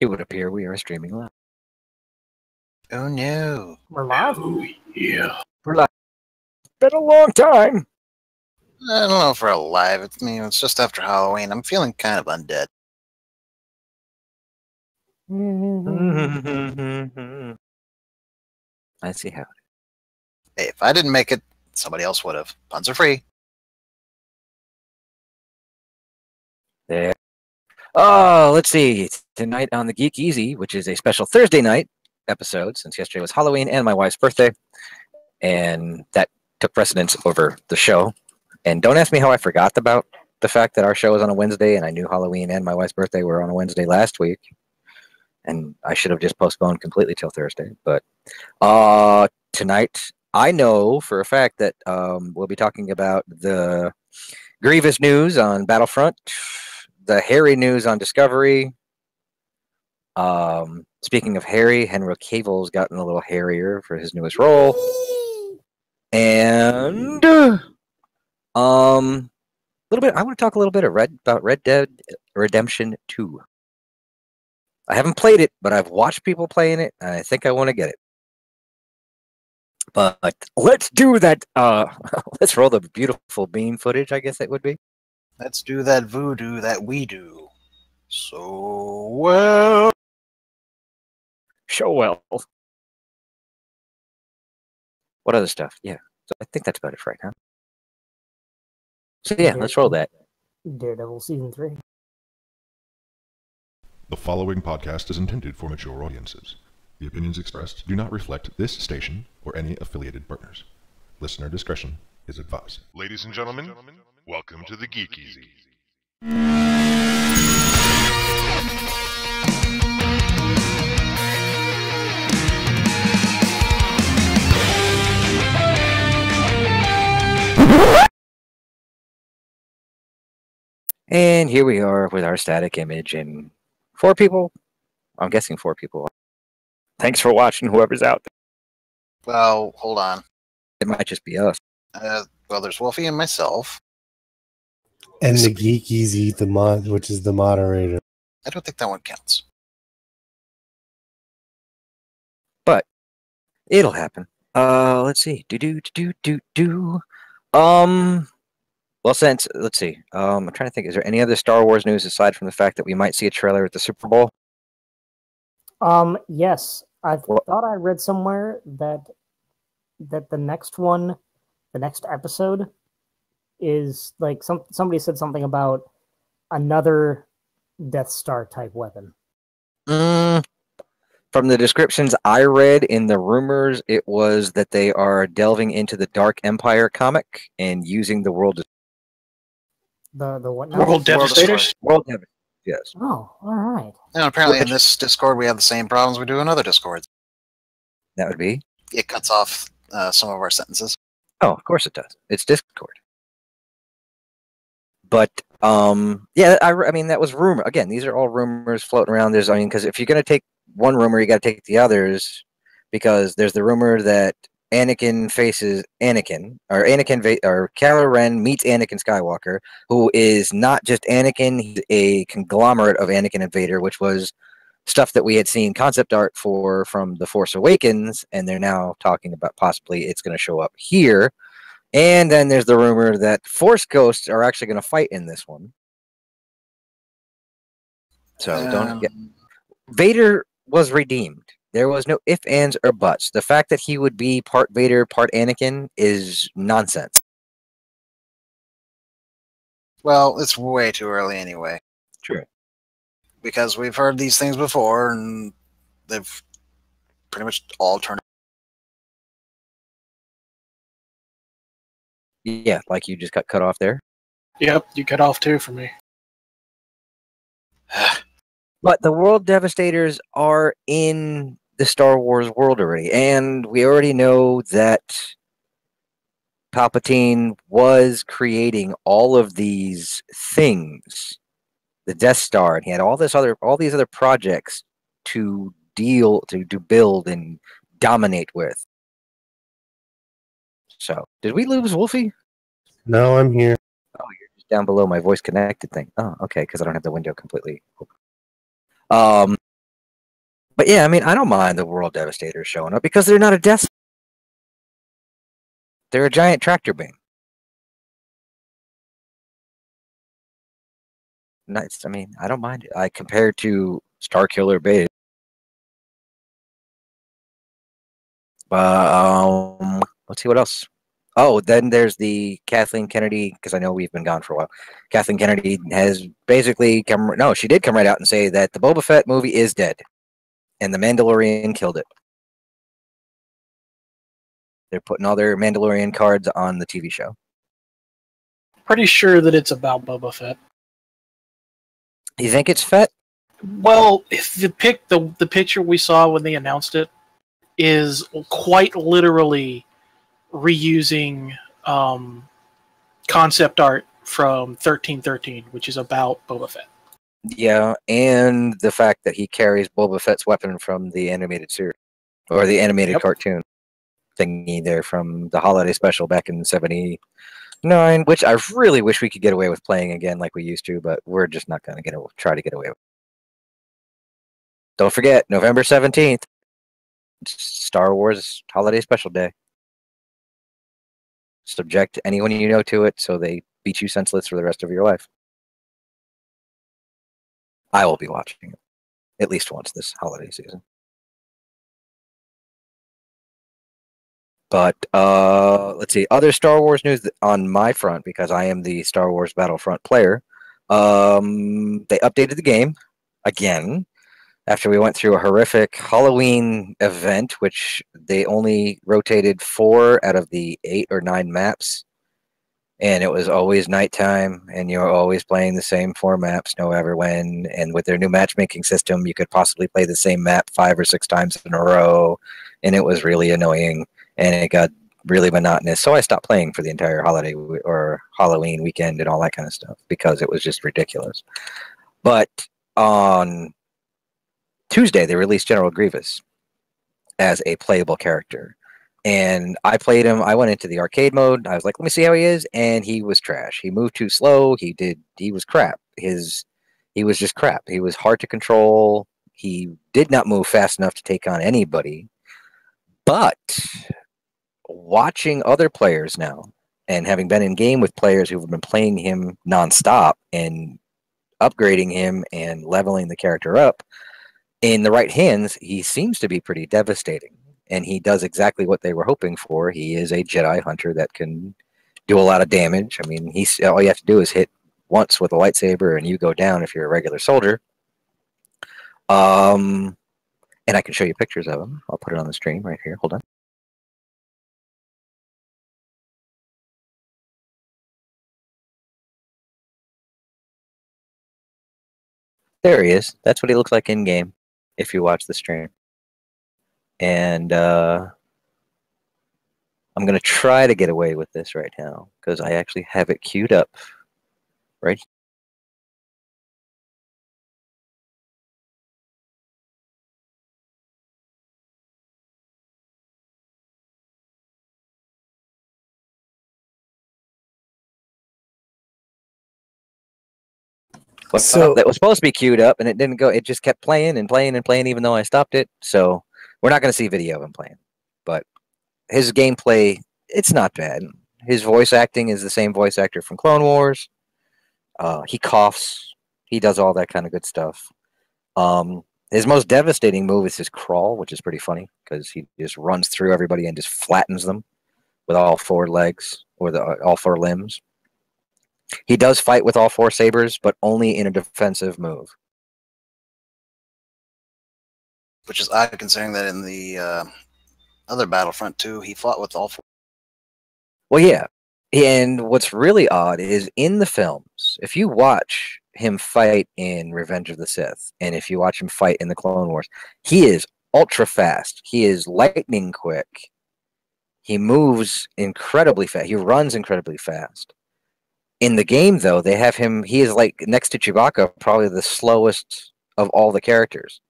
It would appear we are streaming live. Oh no. We're live? Oh yeah. We're live. Been a long time. I don't know if we're alive. It's just after Halloween. I'm feeling kind of undead. I see how. Hey, if I didn't make it, somebody else would have. Puns are free. There. Oh, let's see. Tonight on the Geek EZ, which is a special Thursday night episode, since yesterday was Halloween and my wife's birthday, and that took precedence over the show. And don't ask me how I forgot about the fact that our show was on a Wednesday, and I knew Halloween and my wife's birthday were on a Wednesday last week, and I should have just postponed completely till Thursday. But tonight, I know for a fact that we'll be talking about the Grievous news on Battlefront, the Harry news on Discovery. Speaking of Harry, Henry Cavill's gotten a little hairier for his newest role. And a little bit. I want to talk a little bit about Red Dead Redemption 2. I haven't played it, but I've watched people playing it, and I think I want to get it. But let's do that. Let's roll the beautiful bean footage, I guess it would be. Let's do that voodoo that we do so well. Show well. What other stuff? Yeah. So I think that's about it for right now. So yeah, let's roll that. Daredevil Season 3. The following podcast is intended for mature audiences. The opinions expressed do not reflect this station or any affiliated partners. Listener discretion is advised. Ladies and gentlemen, welcome to the Geek EZ. And here we are with our static image and 4 people. I'm guessing 4 people. Thanks for watching, whoever's out there. Well, hold on. It might just be us. Well, there's Wolfie and myself. And the Geek EZ, which is the moderator. I don't think that one counts. But it'll happen. Let's see. Well, since let's see. I'm trying to think. Is there any other Star Wars news aside from the fact that we might see a trailer at the Super Bowl? Yes. I thought I read somewhere that the next episode is like somebody said something about another Death Star type weapon. From the descriptions I read in the rumors, it was that they are delving into the Dark Empire comic and using the world. The what now? World Devastators? World Devastators. Yes. Oh, all right. And apparently in this Discord we have the same problems we do in other Discords. That would be? It cuts off some of our sentences. Oh, of course it does. It's Discord. But, yeah, I mean, that was rumor. Again, these are all rumors floating around. Because if you're going to take one rumor, you got to take the others. Because there's the rumor that Anakin faces Anakin, or Kylo Ren meets Anakin Skywalker, who is not just Anakin, he's a conglomerate of Anakin and Vader, which was stuff that we had seen concept art for from The Force Awakens, and they're now talking about possibly it's going to show up here. And then there's the rumor that Force Ghosts are actually going to fight in this one. So don't get... Vader was redeemed. There was no ifs, ands, or buts. The fact that he would be part Vader, part Anakin is nonsense. Well, it's way too early anyway. True. Because we've heard these things before, and they've pretty much all turned. Yeah, like you just got cut off there. Yep, you cut off too for me. But the World Devastators are in the Star Wars world already, and we already know that Palpatine was creating all of these things, the Death Star, and he had all these other projects to build and dominate with. So, did we lose Wolfie? No, I'm here. Oh, you're just down below my voice connected thing. Oh, okay, because I don't have the window completely open. But yeah, I mean, I don't mind the World Devastators showing up because they're not a death. They're a giant tractor beam. Nice. I mean, I don't mind it. I compared to Starkiller Beta. Let's see what else. Oh, then there's the Kathleen Kennedy, because I know we've been gone for a while. Kathleen Kennedy has basically come. No, she did come right out and say that the Boba Fett movie is dead, and the Mandalorian killed it. They're putting all their Mandalorian cards on the TV show. Pretty sure that it's about Boba Fett. You think it's Fett? Well, if the picture we saw when they announced it is quite literally reusing concept art from 1313, which is about Boba Fett. Yeah, and the fact that he carries Boba Fett's weapon from the animated series or the animated cartoon thingy there from the holiday special back in '79, which I really wish we could get away with playing again like we used to, but we're just not going to try to get away with it. Don't forget, November 17th, Star Wars Holiday Special Day. Subject anyone you know to it so they beat you senseless for the rest of your life. I will be watching it at least once this holiday season. But let's see, other Star Wars news on my front, because I am the Star Wars Battlefront player. They updated the game again after we went through a horrific Halloween event, which they only rotated 4 out of the 8 or 9 maps. And it was always nighttime, and you're always playing the same 4 maps, no matter when. And with their new matchmaking system, you could possibly play the same map 5 or 6 times in a row. And it was really annoying, and it got really monotonous. So I stopped playing for the entire holiday or Halloween weekend and all that kind of stuff because it was just ridiculous. But on Tuesday, they released General Grievous as a playable character. And I played him. I went into the arcade mode. I was like, let me see how he is. And he was trash. He moved too slow. He was crap. He was just crap. He was hard to control. He did not move fast enough to take on anybody. But watching other players now and having been in game with players who've been playing him nonstop and upgrading him and leveling the character up, in the right hands, he seems to be pretty devastating. And he does exactly what they were hoping for. He is a Jedi hunter that can do a lot of damage. I mean, all you have to do is hit once with a lightsaber and you go down if you're a regular soldier. And I can show you pictures of him. I'll put it on the stream right here. Hold on. There he is. That's what he looks like in game if you watch the stream. And I'm going to try to get away with this right now because I actually have it queued up right. That was supposed to be queued up and it didn't go. It just kept playing and playing and playing even though I stopped it. So we're not going to see video of him playing. But his gameplay, it's not bad. His voice acting is the same voice actor from Clone Wars. He coughs. He does all that kind of good stuff. His most devastating move is his crawl, which is pretty funny because he just runs through everybody and just flattens them with all 4 legs or all 4 limbs. He does fight with all 4 sabers, but only in a defensive move. Which is odd considering that in the other Battlefront 2, he fought with all 4. Well, yeah. And what's really odd is in the films, if you watch him fight in Revenge of the Sith, and if you watch him fight in the Clone Wars, he is ultra fast. He is lightning quick. He moves incredibly fast. He runs incredibly fast. In the game, though, they have him, he is like, next to Chewbacca, probably the slowest of all the characters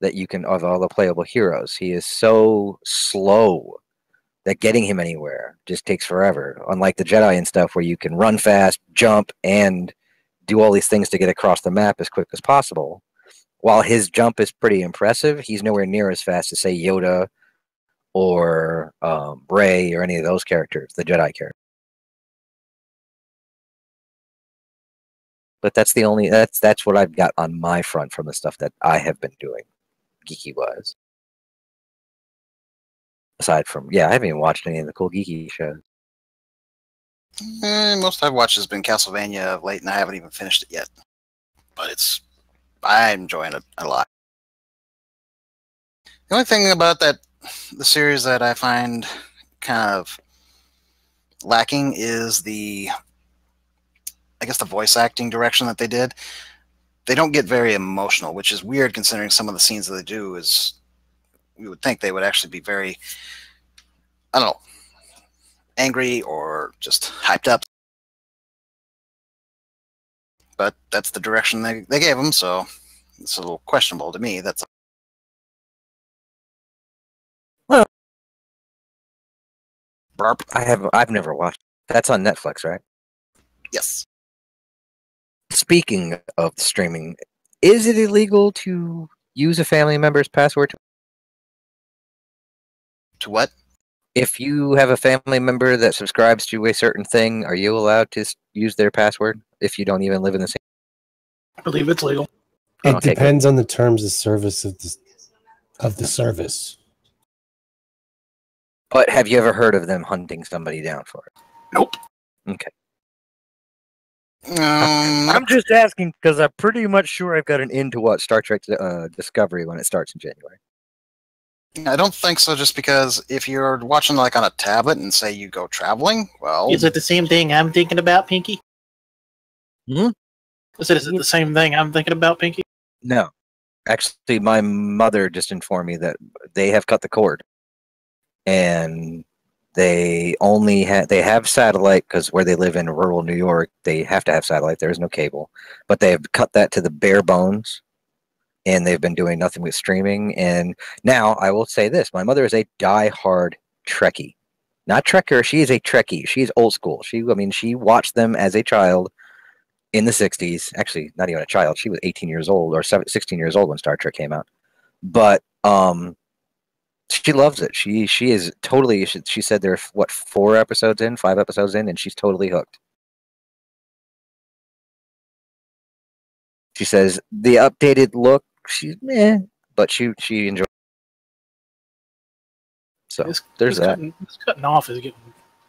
that you can, of all the playable heroes. He is so slow that getting him anywhere just takes forever. Unlike the Jedi and stuff, where you can run fast, jump, and do all these things to get across the map as quick as possible. while his jump is pretty impressive, he's nowhere near as fast as, say, Yoda or Rey or any of those characters, the Jedi characters. But that's the only that's what I've got on my front from the stuff that I have been doing, geeky wise. Aside from, I haven't even watched any of the cool geeky shows. Most I've watched has been Castlevania of late, and I haven't even finished it yet. But I'm enjoying it a lot. The only thing about the series that I find kind of lacking is the voice acting direction that they did. They don't get very emotional, which is weird considering some of the scenes that they do is, you would think they would actually be very, I don't know, angry or just hyped up. But that's the direction they gave them, so it's a little questionable to me. That's well, Barp. I've never watched. That's on Netflix, right? Yes. Speaking of streaming, is it illegal to use a family member's password? To what? If you have a family member that subscribes to a certain thing, are you allowed to use their password if you don't even live in the same? I believe it's legal. It Okay, depends on the terms of service of the service. But have you ever heard of them hunting somebody down for it? Nope. Okay. I'm just asking because I'm pretty much sure I've got an in to watch Star Trek Discovery when it starts in January. I don't think so, just because if you're watching like on a tablet and say you go traveling, well... Is it the same thing I'm thinking about, Pinky? Hmm? Is it the same thing I'm thinking about, Pinky? No. Actually, my mother just informed me that they have cut the cord. And they have satellite because where they live in rural New York, they have to have satellite. There is no cable. But they have cut that to the bare bones. And they've been doing nothing with streaming. And now I will say this: my mother is a die-hard Trekkie, not Trekker. She is a Trekkie. She is old school. She watched them as a child in the '60s. Actually, not even a child. She was 18 years old or 16 years old when Star Trek came out. But she loves it. She is totally. She said they're 5 episodes in, and she's totally hooked. She says the updated look, she's but she enjoys. So there's that. This cutting off is getting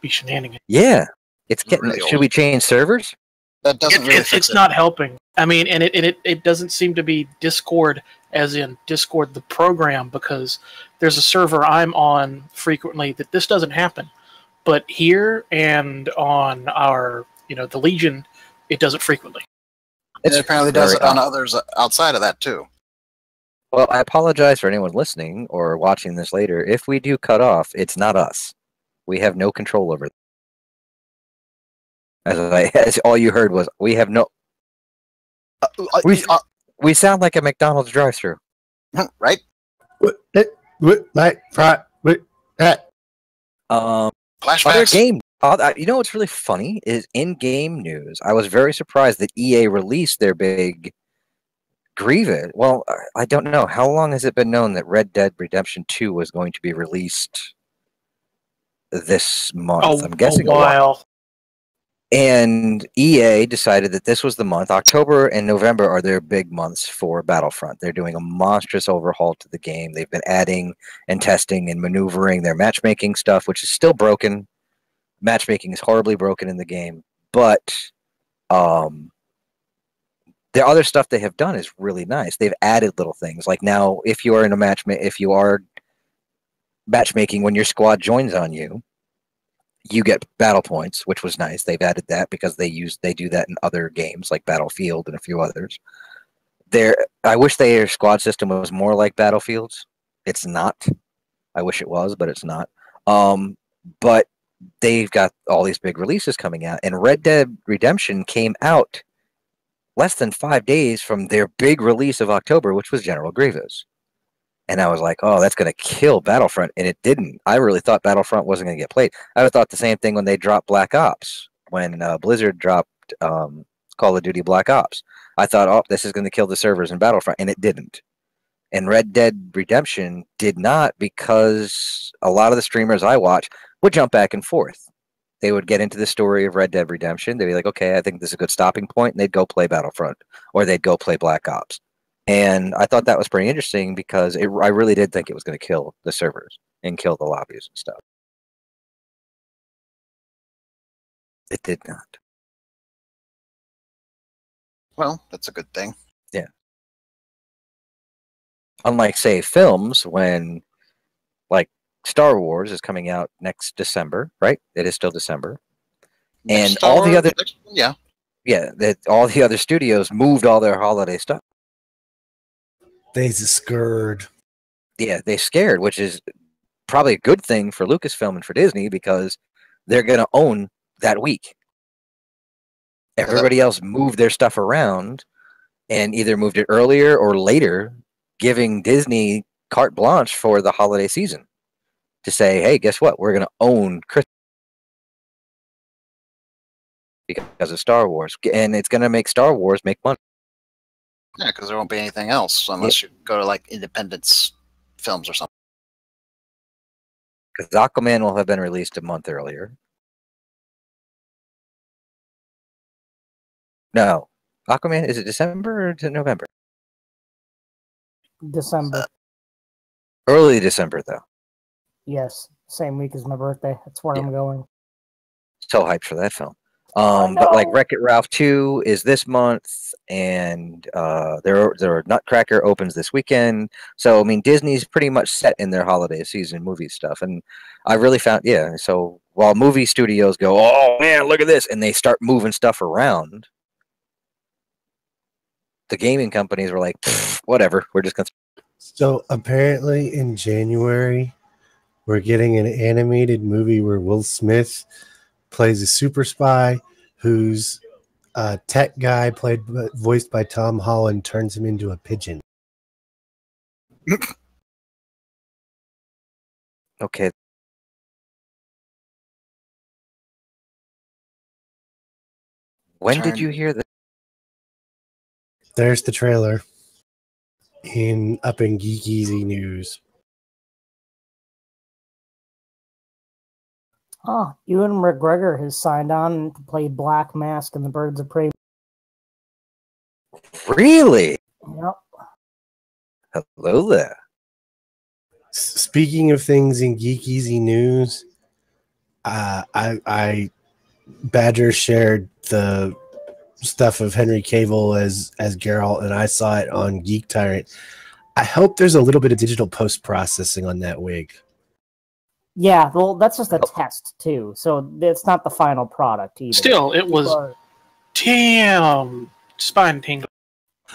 be shenanigans. Yeah, it's getting. Really should old. we change servers? That doesn't really fix It's it. not helping. I mean, and it doesn't seem to be Discord, as in Discord the program, because there's a server I'm on frequently that this doesn't happen, but here and on our the Legion, it does it frequently. It apparently does it on others outside of that, too. Well, I apologize for anyone listening or watching this later. If we do cut off, it's not us. We have no control over it. As all you heard was, we have no... We sound like a McDonald's drive-thru. Right? Other Flashbacks? game... you know what's really funny is in-game news. I was very surprised that EA released their big Grievous. Well, I don't know. How long has it been known that Red Dead Redemption 2 was going to be released this month? I'm guessing a while. And EA decided that this was the month. October and November are their big months for Battlefront. They're doing a monstrous overhaul to the game. They've been adding and testing and maneuvering their matchmaking stuff, which is still broken. Matchmaking is horribly broken in the game, but the other stuff they have done is really nice. They've added little things like now, if you are in a if you are matchmaking when your squad joins on you, you get battle points, which was nice. They've added that because they do that in other games like Battlefield and a few others. I wish their squad system was more like Battlefield's. It's not. I wish it was, but it's not. But they've got all these big releases coming out, and Red Dead Redemption came out less than 5 days from their big release of October, which was General Grievous. And I was like, oh, that's going to kill Battlefront, and it didn't. I really thought Battlefront wasn't going to get played. I would have thought the same thing when they dropped Black Ops, when Blizzard dropped Call of Duty Black Ops. I thought, oh, this is going to kill the servers in Battlefront, and it didn't. And Red Dead Redemption did not, because a lot of the streamers I watch would jump back and forth. They would get into the story of Red Dead Redemption. They'd be like, okay, I think this is a good stopping point, and they'd go play Battlefront, or they'd go play Black Ops. And I thought that was pretty interesting because I really did think it was going to kill the servers and kill the lobbies and stuff. It did not. Well, that's a good thing. Yeah. Unlike, say, films, when, like, Star Wars is coming out next December, right? It is still December. And Next all the Star- other... Yeah. Yeah, all the other studios moved all their holiday stuff. They scared. Yeah, they scared, which is probably a good thing for Lucasfilm and for Disney, because they're going to own that week. Everybody else moved their stuff around and either moved it earlier or later, giving Disney carte blanche for the holiday season to say, hey, guess what? We're going to own Christmas because of Star Wars. And it's going to make Star Wars make money. Yeah, because there won't be anything else unless you go to like Independence films or something. Because Aquaman will have been released a month earlier. No. Aquaman, is it December or is it November? December. Early December, though. Yes, same week as my birthday. That's where I'm going. So hyped for that film. But like Wreck-It Ralph 2 is this month, and there Nutcracker opens this weekend. So I mean, Disney's pretty much set in their holiday season movie stuff, and I really found So while movie studios go, oh man, look at this, and they start moving stuff around, the gaming companies were like, whatever, we're just gonna. So apparently in January, we're getting an animated movie where Will Smith plays a super spy whose tech guy, voiced by Tom Holland, turns him into a pigeon. Okay. When did you hear that? There's the trailer up in Geek EZ News. Oh, Ewan McGregor has signed on to play Black Mask in the Birds of Prey. Really? Yep. Hello there. Speaking of things in Geek EZ News, I Badger shared the stuff of Henry Cavill as Geralt, and I saw it on Geek Tyrant. I hope there's a little bit of digital post-processing on that wig. Yeah, well, that's just a test, too. So it's not the final product either. Still, it was... Damn! Spine tingle.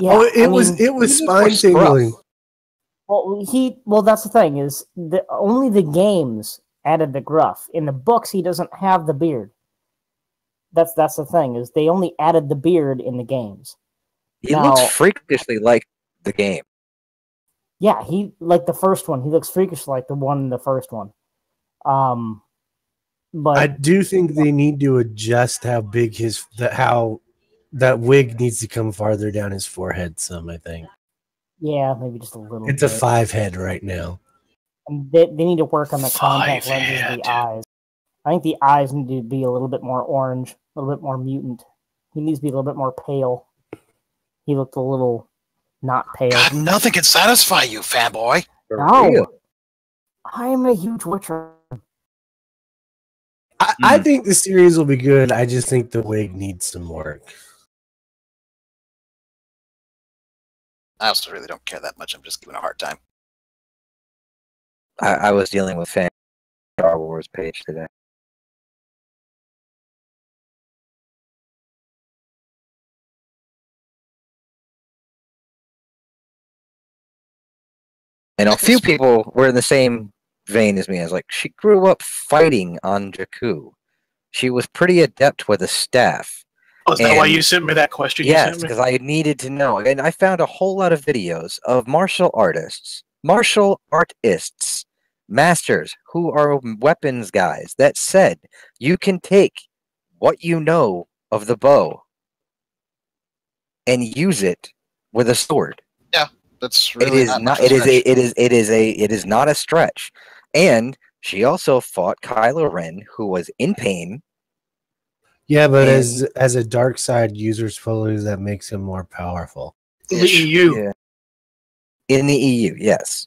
Yeah, it was spine tingling. Well, that's the thing, is only the games added the gruff. In the books, he doesn't have the beard. That's the thing, is they only added the beard in the games. He looks freakishly like the game. Yeah, like the first one. He looks freakishly like the one in the first one. But I do think they need to adjust how big how that wig needs to come farther down his forehead some, I think. Yeah, maybe just a little It's bit. a 5 head right now. And they need to work on the contact lenses of the eyes. I think the eyes need to be a little bit more orange, a little bit more mutant. He needs to be a little bit more pale. He looked a little not pale. God, nothing can satisfy you, fanboy. No. I'm a huge Witcher. I think the series will be good. I just think the wig needs some work. I also really don't care that much. I'm just giving a hard time. I was dealing with fan Star Wars page today. And a few people were in the same vein as me. I was like, she grew up fighting on Jakku. She was pretty adept with a staff. Oh, is that why you sent me that question? Yes, because I needed to know. And I found a whole lot of videos of martial artists, masters who are weapons guys that said you can take what you know of the bow and use it with a sword. Yeah, that's It really is not not. much of a stretch. It is not a stretch. And she also fought Kylo Ren, who was in pain. Yeah, but And- as a dark side user supposedly that makes him more powerful. In the Ish. EU. Yeah. In the EU, yes.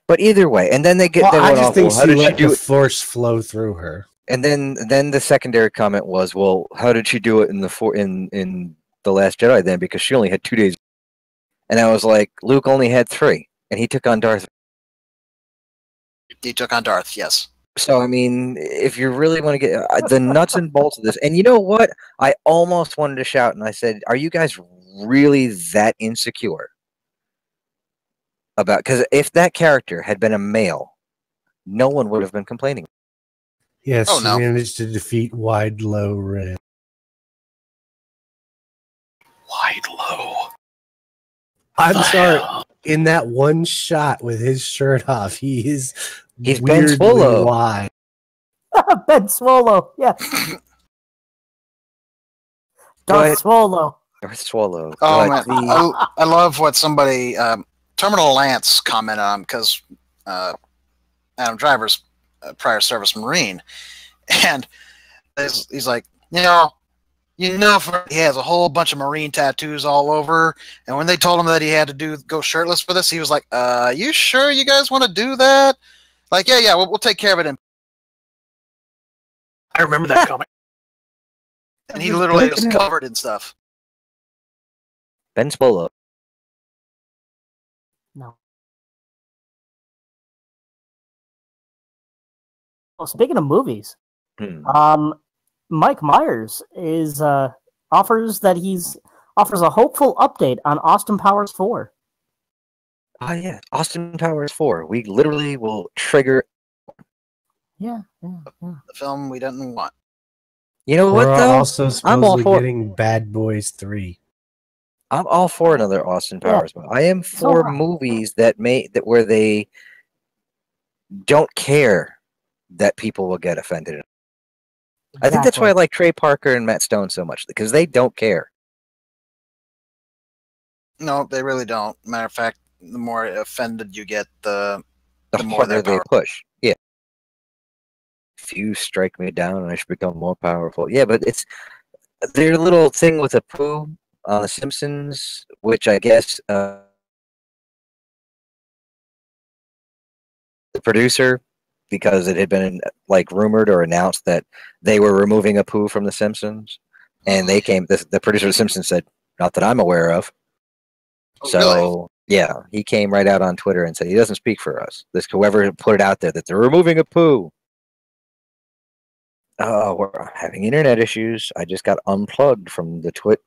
But either way, and then they Well, they I went just off. think Well, how she did she let do the it? force flow through her. And then the secondary comment was, well, how did she do it in in the Last Jedi then? Because she only had 2 days. And I was like, Luke only had 3, and he took on Darth. He took on Darth, yes. So I mean, if you really want to get the nuts and bolts of this, and you know what, I almost wanted to shout, and I said, "Are you guys really that insecure about?" Because if that character had been a male, no one would have been complaining. Yes, Oh, she no. managed to defeat Wide Low Ren. Wide low. I'm The sorry. hell? In that one shot with his shirt off, he's He's Ben weirdly Swallow. wide. Ben Swallow, yeah. Darth But- Swallow. Darth Swallow. Oh, but man. I love what somebody, Terminal Lance, commented on because Adam Driver's a prior service Marine. And he's like, he has a whole bunch of Marine tattoos all over. And when they told him that he had to go shirtless for this, he was like, you sure you guys want to do that? Like, yeah, we'll take care of it. I remember that comic. And he literally was covered in stuff. Ben Swallow. No. Well, speaking of movies, Mike Myers is offers a hopeful update on Austin Powers 4. Oh yeah, Austin Powers 4. We literally will trigger. Yeah. The film we didn't want. You know what We're though? also I'm all supposedly for. getting Bad Boys 3. I'm all for another Austin Yeah. Powers movie. I am for So- movies that where they don't care that people will get offended. I think that's why I like Trey Parker and Matt Stone so much, because they don't care. No, they really don't. Matter of fact, the more offended you get, the The more harder they're they powerful. push. Yeah. If you strike me down and I should become more powerful. Yeah, but it's their little thing with Apu on The Simpsons, which I guess the producer, because it had been like rumored or announced that they were removing Apu from The Simpsons, and they came. The producer of The Simpsons said, "Not that I'm aware of." Oh, So really? yeah, he came right out on Twitter and said he doesn't speak for us. This whoever put it out there that they're removing Apu. Oh, we're having internet issues. I just got unplugged from the Twitch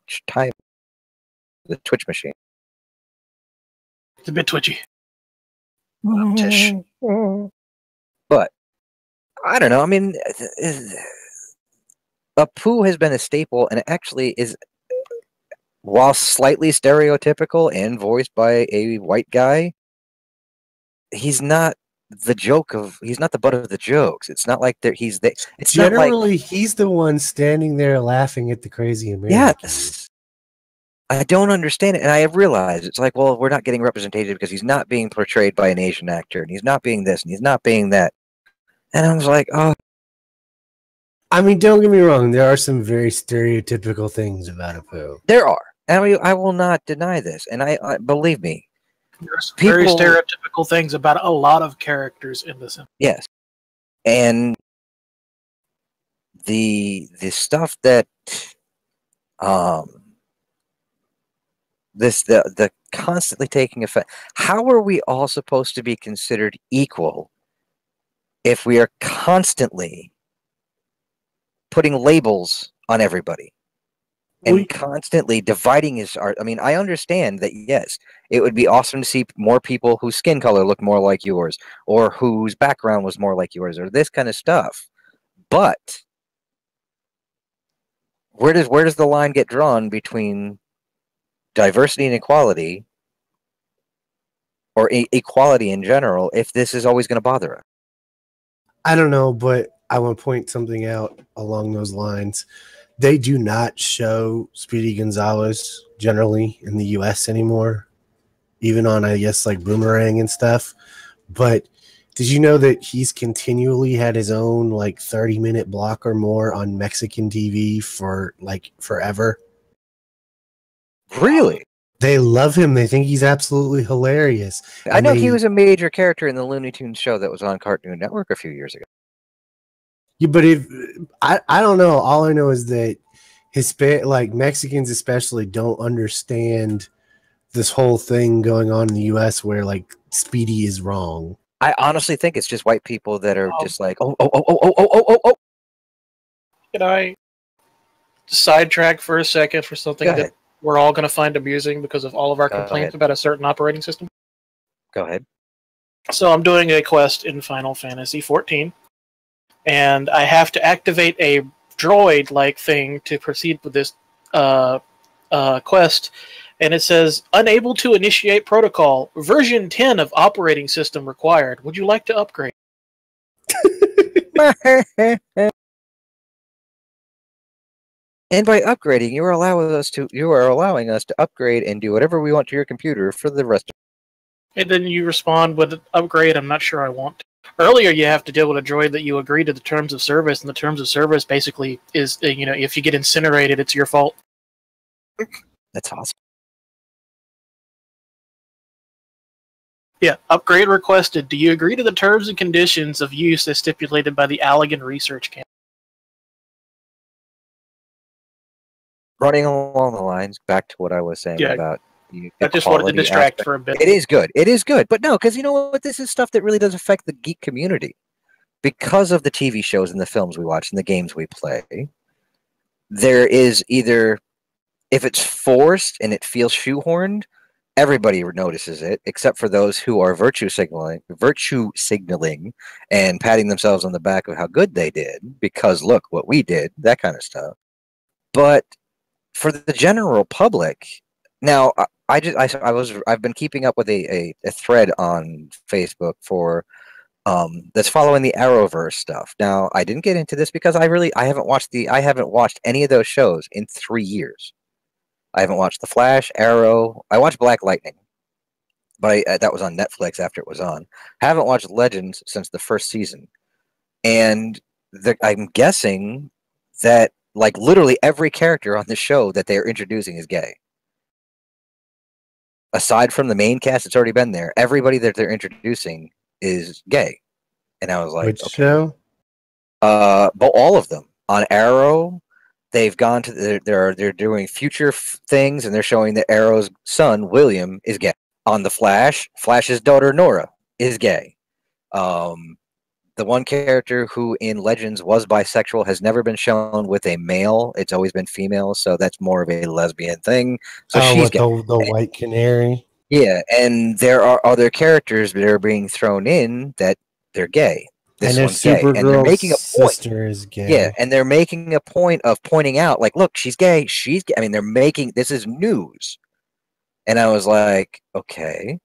machine. It's a bit twitchy. Tish. But I don't know. I mean, Apu has been a staple, and it actually is, while slightly stereotypical and voiced by a white guy, he's not the joke of. He's not the butt of the jokes. It's not like he's the. It's not like, Generally, he's the one standing there laughing at the crazy American. yes. I don't understand it, and I have realized it's like, well, we're not getting represented because he's not being portrayed by an Asian actor, and he's not being this, and he's not being that. And I was like, oh, I mean, don't get me wrong. There are some very stereotypical things about Apu. there are. And I will not deny this, and I believe me, There's very People- stereotypical things about a lot of characters in this. yes. And the stuff that the constantly taking effect. How are we all supposed to be considered equal if we are constantly putting labels on everybody and constantly dividing his art? I mean, I understand that, yes, it would be awesome to see more people whose skin color looked more like yours, or whose background was more like yours, or this kind of stuff. But where does the line get drawn between diversity and equality, or equality in general, if this is always going to bother us? I don't know, but I want to point something out along those lines. they do not show Speedy Gonzalez generally in the US anymore, even on, I guess, like Boomerang and stuff. But did you know that he's continually had his own like 30-minute block or more on Mexican TV for like forever? Really? They love him. They think he's absolutely hilarious. I know he was a major character in the Looney Tunes show that was on Cartoon Network a few years ago. Yeah, but if I don't know, all I know is that like Mexicans especially don't understand this whole thing going on in the US where like Speedy is wrong. I honestly think it's just white people that are just like, oh. Can I sidetrack for a second for something that we're all going to find amusing because of all of our complaints about a certain operating system? Go ahead. So I'm doing a quest in Final Fantasy XIV, and I have to activate a droid-like thing to proceed with this quest, and it says, unable to initiate protocol, version 10 of operating system required. Would you like to upgrade? And by upgrading, you are allowing us to upgrade and do whatever we want to your computer for the rest of it. And then you respond with upgrade, I'm not sure I want to. Earlier, you have to deal with a droid that you agree to the terms of service, and the terms of service basically is, if you get incinerated, it's your fault. That's awesome. Yeah, upgrade requested. Do you agree to the terms and conditions of use as stipulated by the Allegan Research Camp? Running along the lines, back to what I was saying about I just wanted to distract for a bit. It is good. It is good. But no, because you know what? This is stuff that really does affect the geek community. Because of the TV shows and the films we watch and the games we play, there is either, if it's forced and it feels shoehorned, everybody notices it, except for those who are virtue signaling and patting themselves on the back of how good they did, because look what we did, that kind of stuff. But for the general public, now I've been keeping up with a thread on Facebook for that's following the Arrowverse stuff. Now I didn't get into this because I haven't watched any of those shows in 3 years. I haven't watched The Flash, Arrow. I watched Black Lightning, but that was on Netflix after it was on. I haven't watched Legends since the first season, and I'm guessing that like literally every character on the show that they're introducing is gay. Aside from the main cast that's already been there, everybody that they're introducing is gay. And I was like, which show? But all of them. On Arrow, they've gone to they're doing future things, and they're showing that Arrow's son William is gay. On the Flash's daughter Nora is gay. The one character who in Legends was bisexual has never been shown with a male. It's always been female, so that's more of a lesbian thing. So she's gay. The White Canary. Yeah, and there are other characters that are being thrown in that they're gay. This one's gay, and they're making a point. Sister is gay. Yeah, and they're making a point of pointing out, like, look, she's gay. She's gay. I mean, they're making this is news, and I was like, okay,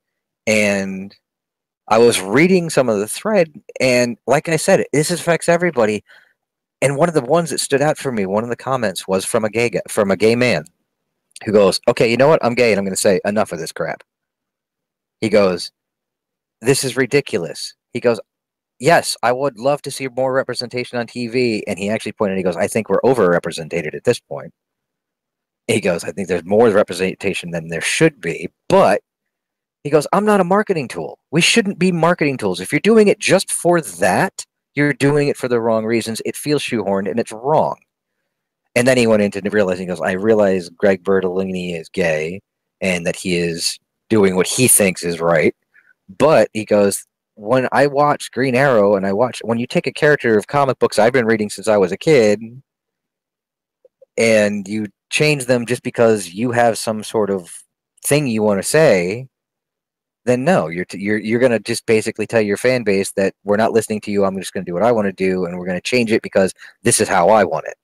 and I was reading some of the thread, and like I said, this affects everybody. And one of the ones that stood out for me, one of the comments was from a gay man, who goes, "Okay, you know what? I'm gay, and I'm going to say enough of this crap." He goes, "This is ridiculous." He goes, "Yes, I would love to see more representation on TV." And he actually pointed, he goes, "I think we're overrepresented at this point." He goes, "I think there's more representation than there should be, but." He goes, "I'm not a marketing tool. We shouldn't be marketing tools. If you're doing it just for that, you're doing it for the wrong reasons. It feels shoehorned, and it's wrong." And then he went into realizing, he goes, "I realize Greg Bertolini is gay, and that he is doing what he thinks is right. But," he goes, "when I watch Green Arrow, and when you take a character of comic books I've been reading since I was a kid, and you change them just because you have some sort of thing you want to say, then no, you're going to just basically tell your fan base that we're not listening to you. I'm just going to do what I want to do, and we're going to change it because this is how I want it."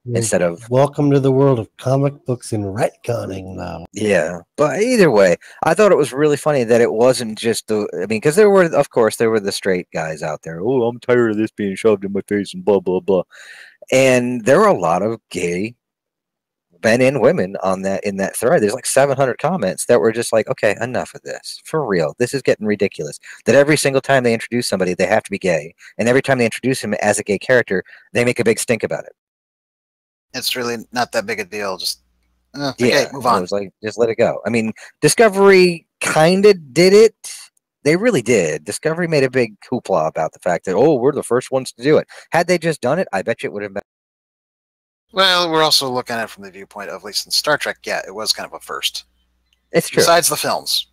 Instead of welcome to the world of comic books and retconning now. Yeah, but either way, I thought it was really funny that it wasn't just because there were the straight guys out there. "Oh, I'm tired of this being shoved in my face," and blah blah blah. And there were a lot of gay men and women on that in that thread. There's like 700 comments that were just like, okay, enough of this. For real. This is getting ridiculous. That every single time they introduce somebody, they have to be gay. And every time they introduce him as a gay character, they make a big stink about it. It's really not that big a deal. Just Yeah, okay, move on. It was like, just let it go. I mean, Discovery kind of did it. They really did. Discovery made a big hoopla about the fact that, oh, we're the first ones to do it. Had they just done it, I bet you it would have been. Well, we're also looking at it from the viewpoint of, at least in Star Trek, yeah, it was kind of a first. It's true. Besides the films.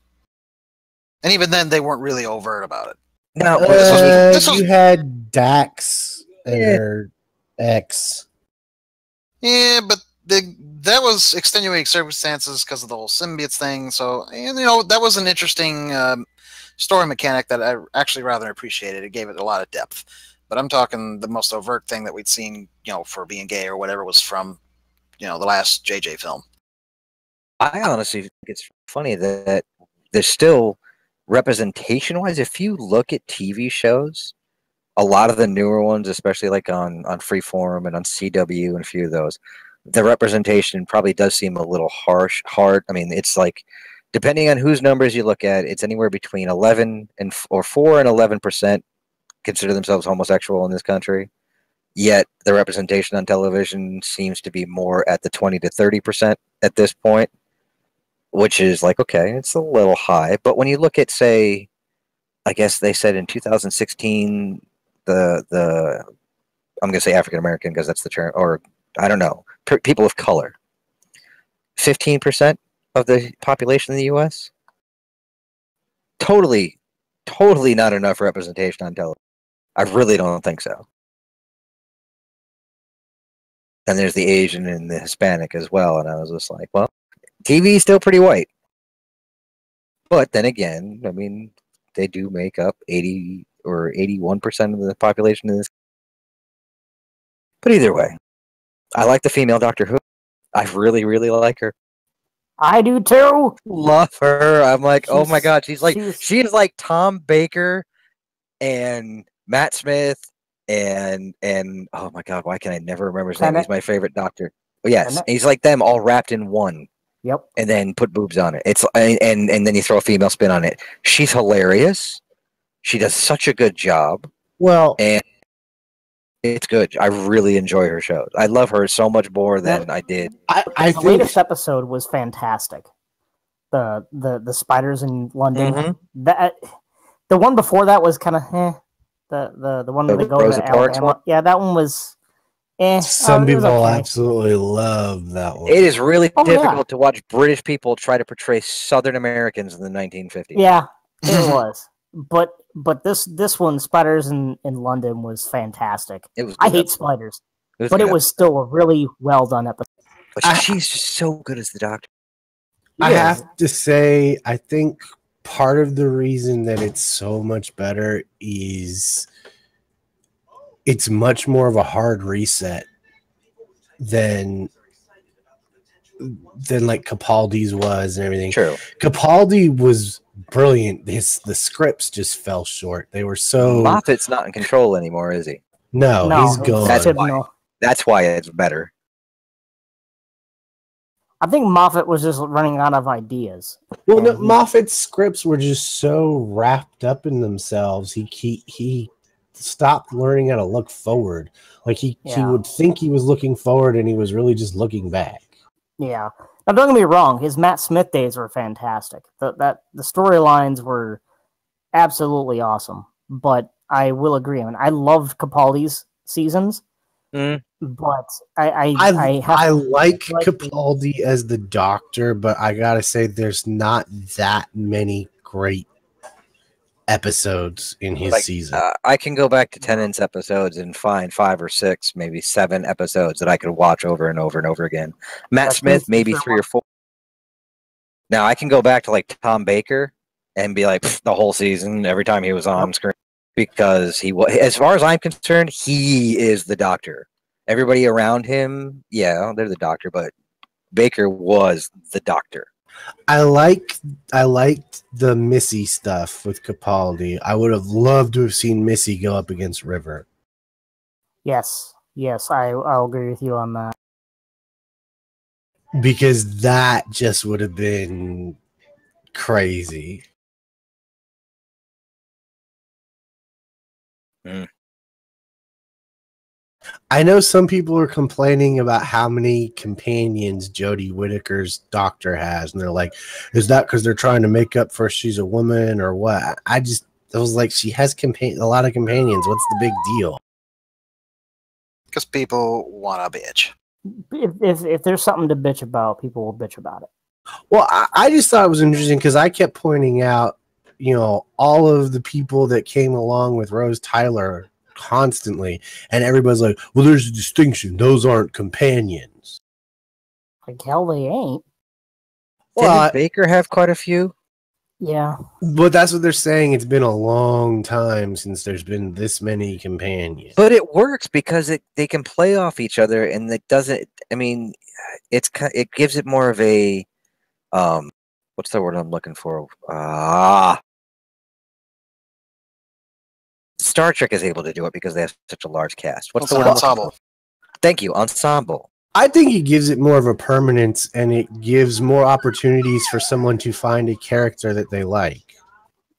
And even then, they weren't really overt about it. No, this was- you had Dax and Yeah. her ex. Yeah, but that was extenuating circumstances because of the whole symbiotes thing. So, and, you know, that was an interesting story mechanic that I actually rather appreciated. It gave it a lot of depth. But I'm talking the most overt thing that we'd seen, you know, for being gay or whatever was from, you know, the last JJ film. I honestly think it's funny that there's still representation-wise, if you look at TV shows, a lot of the newer ones, especially like on Freeform and on CW and a few of those, the representation probably does seem a little hard. I mean, it's like, depending on whose numbers you look at, it's anywhere between 4 and 11% consider themselves homosexual in this country. Yet the representation on television seems to be more at the 20 to 30% at this point, which is like, okay, it's a little high. But when you look at, say, I guess they said in 2016, the I'm going to say African American because that's the term, or I don't know, people of color, 15% of the population in the U.S. Totally not enough representation on television. I really don't think so. And there's the Asian and the Hispanic as well, and I was just like, well, TV is still pretty white. But then again, I mean, they do make up 80 or 81% of the population in this. But either way, I like the female Doctor Who. I really, really like her. I do too. Love her. I'm like, oh my God, she is like Tom Baker and Matt Smith and oh my God, why can I never remember his name? He's my favorite Doctor. Oh, yes, he's like them all wrapped in one. Yep. And then put boobs on it. It's and then you throw a female spin on it. She's hilarious. She does such a good job. Well, and it's good. I really enjoy her shows. I love her so much more than I did. I the think latest episode was fantastic. The spiders in London. Mm-hmm. That the one before that was kind of The one where they go Rosa to Parks Alabama. one? Yeah, that one was. some it was people okay. absolutely love that one. It is really Oh, difficult yeah. to watch British people try to portray Southern Americans in the 1950s. Yeah, it was. But this one, Spiders in London, was fantastic. It was. I good hate episode. spiders, It was but a it good was still a really well done episode. But she's just so good as the Doctor. I Yeah. have to say, I think part of the reason that it's so much better is it's much more of a hard reset than like Capaldi's was and everything. True. Capaldi was brilliant. The scripts just fell short. They were so Moffat's not in control anymore, is he? no, he's it's gone. That's why. Chibnall. That's why it's better. I think Moffat was just running out of ideas. Well, no, And Moffat's scripts were just so wrapped up in themselves. He stopped learning how to look forward. Like he would think he was looking forward, and he was really just looking back. Yeah. Now, don't get me wrong. His Matt Smith days were fantastic. The storylines were absolutely awesome. But I will agree. I mean, I loved Capaldi's seasons, but I like Capaldi as the Doctor, but I gotta say, there's not that many great episodes in his season. I can go back to Tennant's episodes and find 5 or 6, maybe 7 episodes that I could watch over and over and over again. Matt Smith, maybe 3 or 4. Now I can go back to like Tom Baker and be like the whole season every time he was on screen, because he was, as far as I'm concerned, he is the Doctor. Everybody around him, yeah, they're the Doctor, but Baker was the Doctor. I liked the Missy stuff with Capaldi. I would have loved to have seen Missy go up against River. Yes. Yes, I'll agree with you on that. Because that just would have been crazy. Mm. I know some people are complaining about how many companions Jodie Whittaker's doctor has, and they're like, "Is that because they're trying to make up for she's a woman or what?" I was like, she has a lot of companions. What's the big deal? Because people want a bitch. If there's something to bitch about, people will bitch about it. Well, I just thought it was interesting because I kept pointing out, all of the people that came along with Rose Tyler constantly, and everybody's like, well, there's a distinction. Those aren't companions. Like, hell, they ain't. Well, Didn't Baker have quite a few? Yeah. But that's what they're saying. It's been a long time since there's been this many companions. But it works because they can play off each other, and it doesn't. I mean, it gives it more of a what's the word I'm looking for? Star Trek is able to do it because they have such a large cast. What's the word? Ensemble. Thank you, ensemble. I think it gives it more of a permanence, and it gives more opportunities for someone to find a character that they like.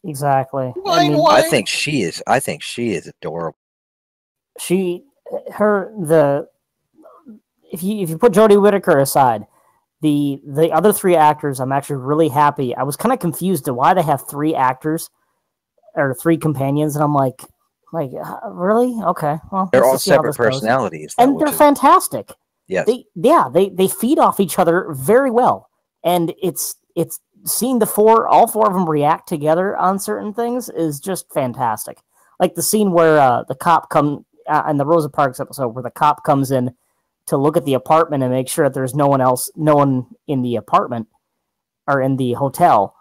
Exactly. I think she is adorable. If you put Jodie Whittaker aside, the other three actors, I'm actually really happy. I was kind of confused to why they have three actors or three companions, and I'm like, really? Okay. Well, they're all separate personalities, though, and they're fantastic. Yes. They feed off each other very well, and it's seeing all four of them react together on certain things is just fantastic. Like the scene where the cop in the Rosa Parks episode, where the cop comes in to look at the apartment and make sure that there's no one in the apartment or in the hotel,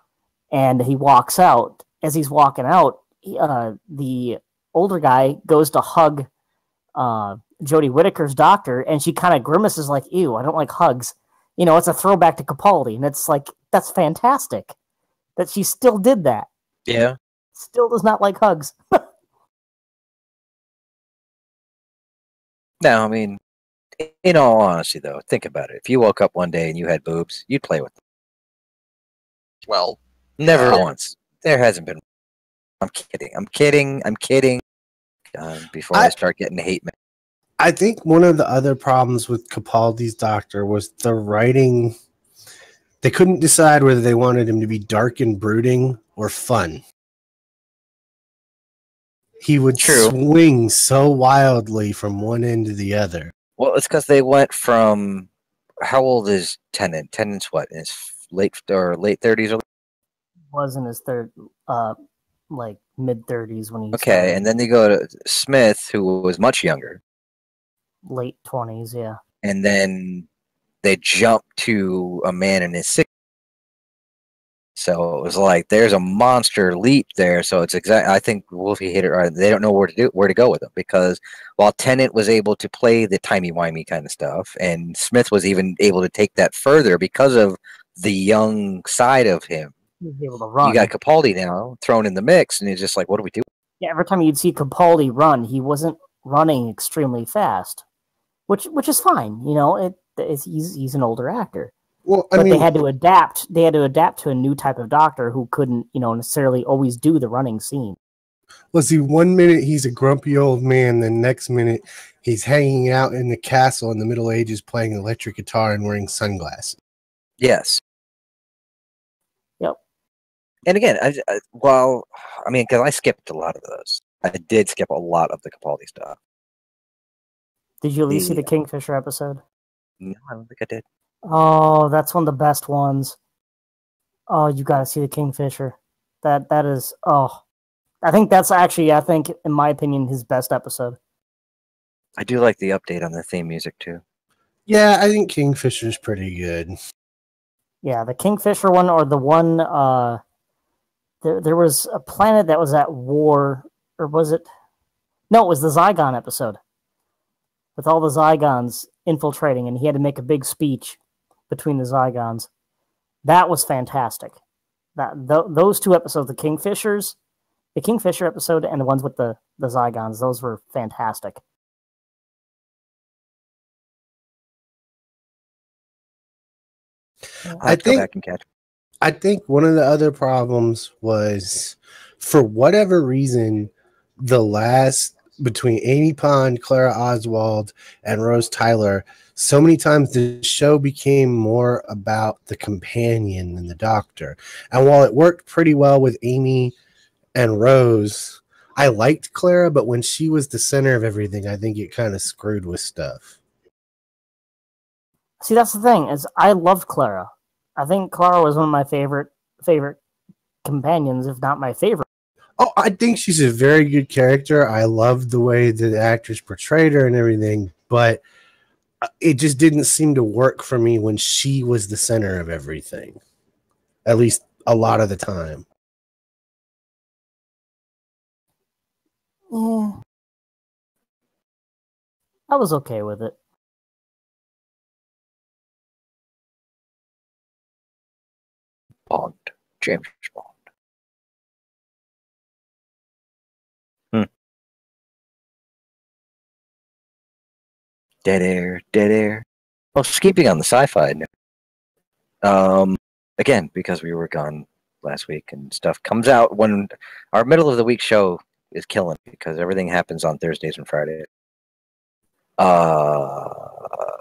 and he walks out. As he's walking out, the older guy goes to hug Jodie Whittaker's doctor, and she kind of grimaces like, ew, I don't like hugs. It's a throwback to Capaldi, and it's like, that's fantastic that she still did that. Yeah. Still does not like hugs. No, I mean, in all honesty, though, think about it. If you woke up one day and you had boobs, you'd play with them. Well, never once. There hasn't been. I'm kidding. Before I start getting hate mail. I think one of the other problems with Capaldi's doctor was the writing. They couldn't decide whether they wanted him to be dark and brooding or fun. He would swing so wildly from one end to the other. Well, it's because they went from, how old is Tennant? Tennant's what, in his late 30s? Was in his mid 30s when he started. And then they go to Smith, who was much younger. Late 20s, yeah. And then they jump to a man in his 60s. So it was like there's a monster leap there. So it's I think Wolfie hit it right. They don't know where to go with him, because while Tennant was able to play the timey-wimey kind of stuff, and Smith was even able to take that further because of the young side of him. He was able to run. You got Capaldi now thrown in the mix, and he's just like, what do we do? Yeah, every time you'd see Capaldi run, he wasn't running extremely fast, which is fine. He's an older actor. Well, but they had to adapt. They had to adapt to a new type of doctor who couldn't, necessarily always do the running scene. Well, see, 1 minute he's a grumpy old man, then next minute he's hanging out in the castle in the Middle Ages playing electric guitar and wearing sunglasses. Yes. Yep. And again, because I skipped a lot of those. I did skip a lot of the Capaldi stuff. Did you at least see the Kingfisher episode? No, I don't think I did. Oh, that's one of the best ones. Oh, you got to see the Kingfisher. That is, I think that's actually, in my opinion, his best episode. I do like the update on the theme music too. Yeah, I think Kingfisher's pretty good. Yeah, the Kingfisher one, or the one, there was a planet that was at war, or was it? No, it was the Zygon episode. With all the Zygons infiltrating, and he had to make a big speech between the Zygons. That was fantastic. Those two episodes, the Kingfisher episode and the ones with the Zygons, those were fantastic. I'll have to go back and catch. I think one of the other problems was, for whatever reason, the last between Amy Pond, Clara Oswald, and Rose Tyler, so many times the show became more about the companion than the doctor. And while it worked pretty well with Amy and Rose, I liked Clara, but when she was the center of everything, I think it kind of screwed with stuff. See, that's the thing, is I loved Clara. I think Clara was one of my favorite companions, if not my favorite. Oh, I think she's a very good character. I loved the way the actress portrayed her and everything, but it just didn't seem to work for me when she was the center of everything, at least a lot of the time. Yeah. I was okay with it. Bond. James Bond. Dead air, dead air. Well, keeping on the sci-fi note, again, because we were gone last week and stuff comes out when our middle of the week show is killing because everything happens on Thursdays and Fridays.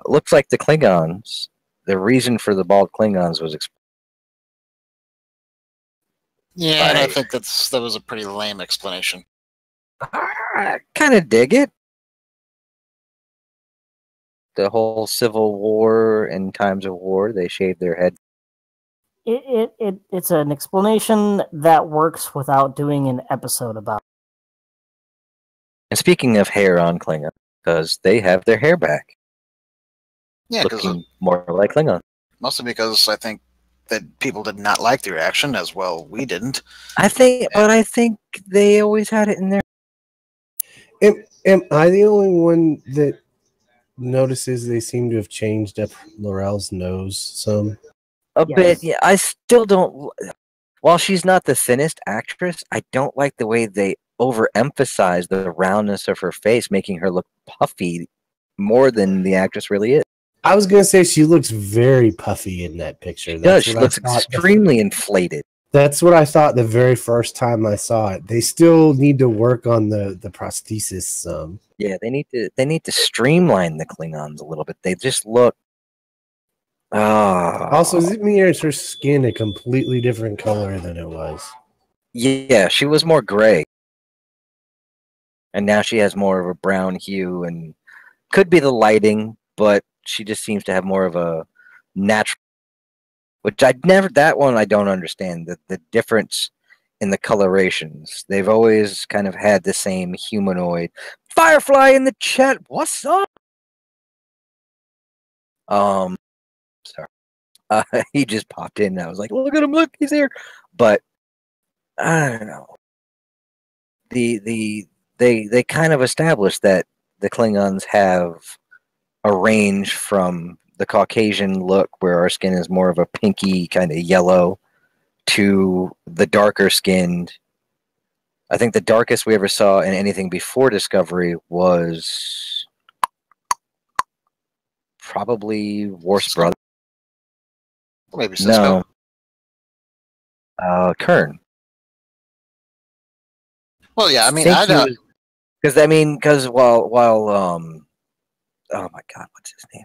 Looks like the Klingons, the reason for the bald Klingons was Yeah, and I think that was a pretty lame explanation. I kind of dig it. The whole Civil War and times of war, they shaved their head. It's an explanation that works without doing an episode about it. And speaking of hair on Klingon, because they have their hair back. Yeah, looking more like Klingon. Mostly because I think that people did not like the reaction as well. We didn't. I think they always had it in there. Am I the only one that notices they seem to have changed up Laurel's nose some? A bit, yeah. I still don't. While she's not the thinnest actress, I don't like the way they overemphasize the roundness of her face, making her look puffy more than the actress really is. I was going to say she looks very puffy in that picture. She looks extremely inflated. That's what I thought the very first time I saw it. They still need to work on the prosthesis some. Yeah, they need to streamline the Klingons a little bit. They just look. Also, is it me or is her skin a completely different color than it was? Yeah, she was more gray, and now she has more of a brown hue, and could be the lighting, but she just seems to have more of a natural. Which that one I don't understand the difference in the colorations. They've always kind of had the same humanoid. Firefly in the chat, what's up? Sorry. He just popped in and I was like, look at him, look, he's here. But I don't know. They kind of established that the Klingons have a range from the Caucasian look where our skin is more of a pinky kind of yellow to the darker skinned. I think the darkest we ever saw in anything before Discovery was probably Worf's brother. Maybe Cisco. No. Kern. Well, yeah, I mean, I don't. Because while oh my God, what's his name?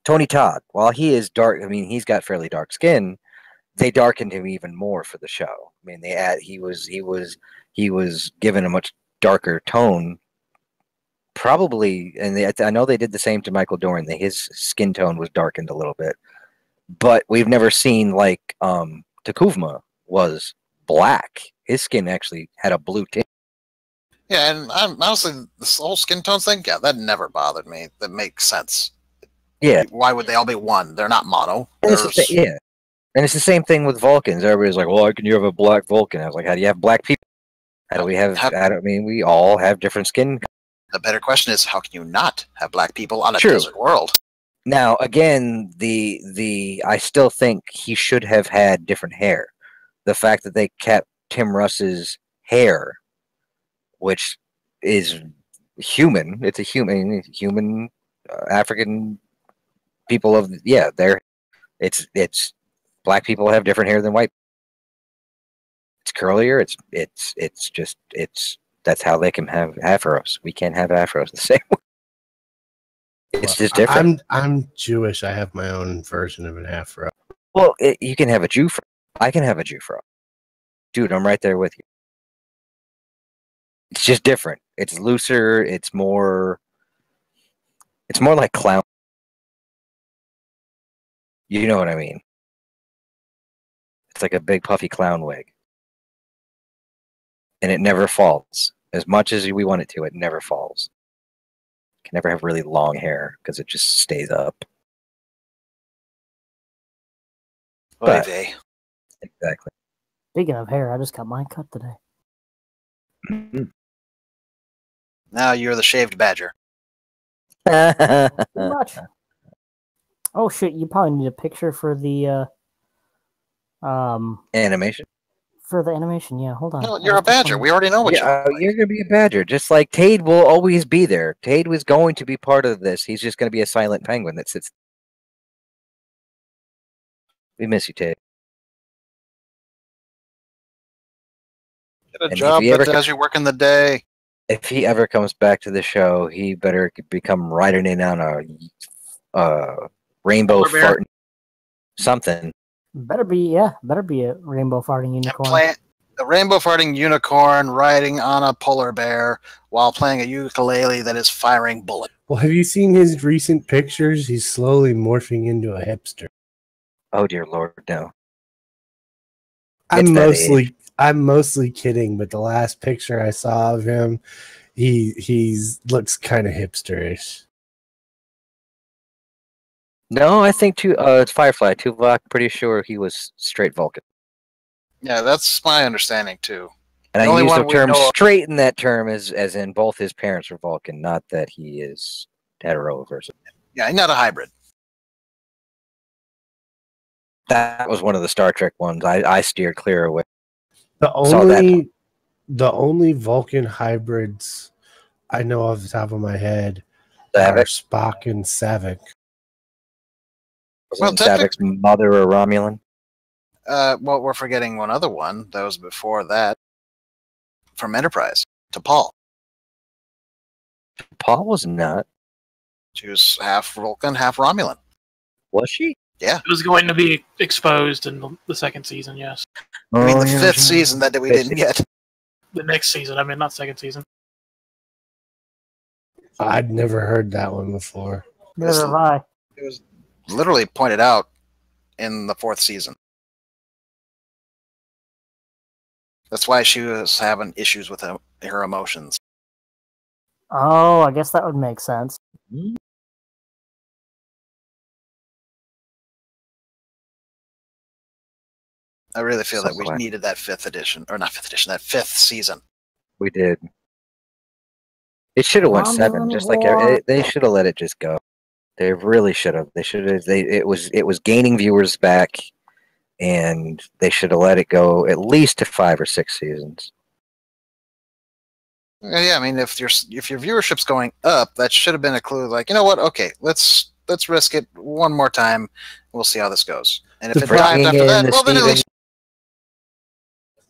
Tony Todd. While he is dark, I mean, he's got fairly dark skin. They darkened him even more for the show. I mean, he was given a much darker tone. Probably, and I know they did the same to Michael Dorn. His skin tone was darkened a little bit, but we've never seen like Takuvma was black. His skin actually had a blue tint. Yeah, and honestly, this whole skin tone thing, yeah, that never bothered me. That makes sense. Yeah. Why would they all be one? They're not mono. Yeah. And it's the same thing with Vulcans. Everybody's like, well, how can you have a black Vulcan? I was like, how do you have black people? How do we have, we all have different skin. The better question is, how can you not have black people on a desert world? Now, again, I still think he should have had different hair. The fact that they kept Tim Russ's hair, which is human, it's a human African people of it's black people have different hair than white. It's curlier. It's that's how they can have afros. We can't have afros the same way. It's just different. I'm Jewish. I have my own version of an afro. Well, you can have a Jew fro. I can have a Jew fro. Dude, I'm right there with you. It's just different. It's looser. It's more like clown. You know what I mean? It's like a big puffy clown wig. And it never falls. As much as we want it to, it never falls. You can never have really long hair because it just stays up. But, exactly. Speaking of hair, I just got mine cut today. Mm-hmm. Now you're the shaved badger. Pretty much. Oh shit! You probably need a picture for the Animation. For the animation, yeah. Hold on. No, you're a badger. We already know what you're going to be a badger. Just like Tade will always be there. Tade was going to be part of this. He's just going to be a silent penguin that sits. We miss you, Tade. Get a job that does your work in the day. If he ever comes back to the show, he better become riding in on a rainbow farting something. Better be a rainbow farting unicorn. A rainbow farting unicorn riding on a polar bear while playing a ukulele that is firing bullets. Well, have you seen his recent pictures? He's slowly morphing into a hipster. Oh dear Lord, no. I'm mostly kidding, but the last picture I saw of him, he looks kind of hipsterish. No, I think it's Firefly. Tuvok, pretty sure he was straight Vulcan. Yeah, that's my understanding too. And I use the term straight in that term as in both his parents were Vulcan, not that he is hetero versus. Yeah, not a hybrid. That was one of the Star Trek ones. I steered clear away. The only Vulcan hybrids I know off the top of my head are Spock and Saavik. Wasn't Saavik's mother a Romulan? Well, we're forgetting one other one that was before that. From Enterprise to Paul. Paul was not. She was half Vulcan, half Romulan. Was she? Yeah. It was going to be exposed in the second season, yes. I mean, the fifth season that we didn't get. The next season, I mean, not second season. I'd never heard that one before. Neither have I. It was literally pointed out in the fourth season. That's why she was having issues with her emotions. Oh, I guess that would make sense. Mm-hmm. I really feel that we needed that that fifth season. We did. It should have went 7, just like they should have let it just go. They really should have. They should have. It was gaining viewers back, and they should have let it go at least to 5 or 6 seasons. Yeah, I mean, if your viewership's going up, that should have been a clue. Like, you know what? Okay, let's risk it one more time. We'll see how this goes. And if it died after that, well, then at least.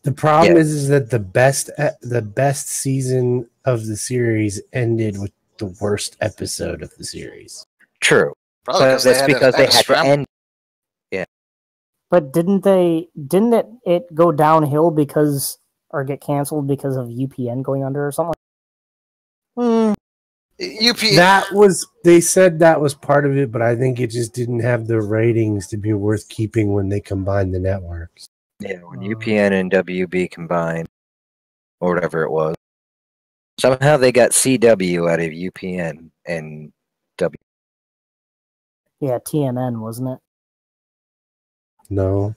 The problem is that the best season of the series ended with the worst episode of the series. True. Probably that's because they had to end. Yeah. But didn't it go downhill or get canceled because of UPN going under or something? UPN. They said that was part of it, but I think it just didn't have the ratings to be worth keeping when they combined the networks. Yeah, when UPN and WB combined, or whatever it was. Somehow they got CW out of UPN and W. Yeah, TNN, wasn't it? No,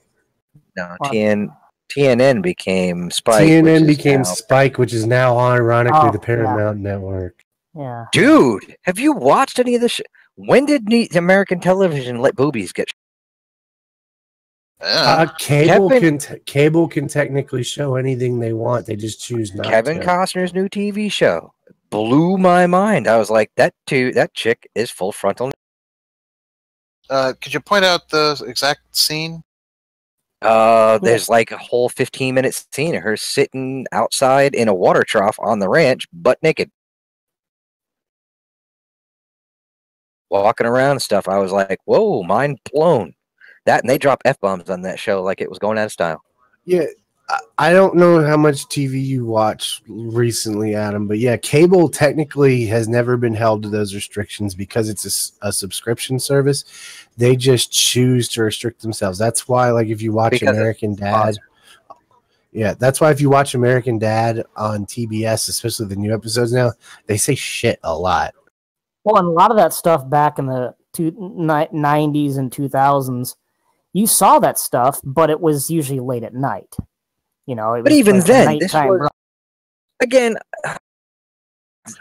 TNN became Spike. TNN became Spike, which is now ironically the Paramount network. Yeah. Dude, have you watched any of this? When did American television let boobies get? Cable can technically show anything they want. They just choose not to. Kevin Costner's new TV show blew my mind. I was like, that chick is full frontal. Could you point out the exact scene? There's like a whole 15-minute scene of her sitting outside in a water trough on the ranch, butt naked, walking around and stuff. I was like, whoa, mind blown. That, and they drop F-bombs on that show like it was going out of style. Yeah, I don't know how much TV you watch recently, Adam, but yeah, cable technically has never been held to those restrictions because it's a subscription service. They just choose to restrict themselves. That's why, like, if you watch Because American Dad, yeah, that's why if you watch American Dad on TBS, especially the new episodes now, they say shit a lot. Well, and a lot of that stuff back in the 90s and 2000s, you saw that stuff, but it was usually late at night. You know, it was But even like then, this nighttime. was, again,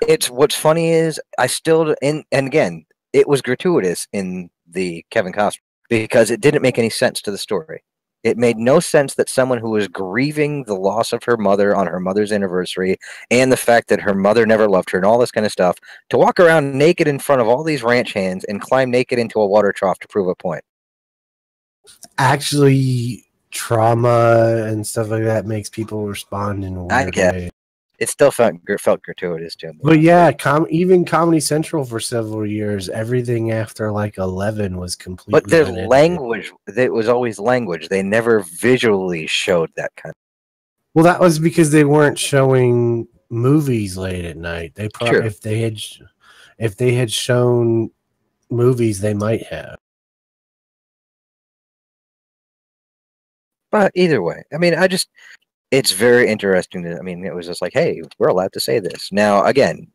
it's what's funny is I still, and again, it was gratuitous in the Kevin Costner because it didn't make any sense to the story. It made no sense that someone who was grieving the loss of her mother on her mother's anniversary and the fact that her mother never loved her and all this kind of stuff, to walk around naked in front of all these ranch hands and climb naked into a water trough to prove a point. Actually, trauma and stuff like that makes people respond in a weird way. It still felt gratuitous to me. But yeah, even Comedy Central for several years, everything after like 11 was completely. But their unedited. language, it was always language. They never visually showed that kind of. Well, that was because they weren't showing movies late at night. They probably, if they had shown movies, they might have. But either way, I mean, it's very interesting. I mean, it was just like, hey, we're allowed to say this. Now, again,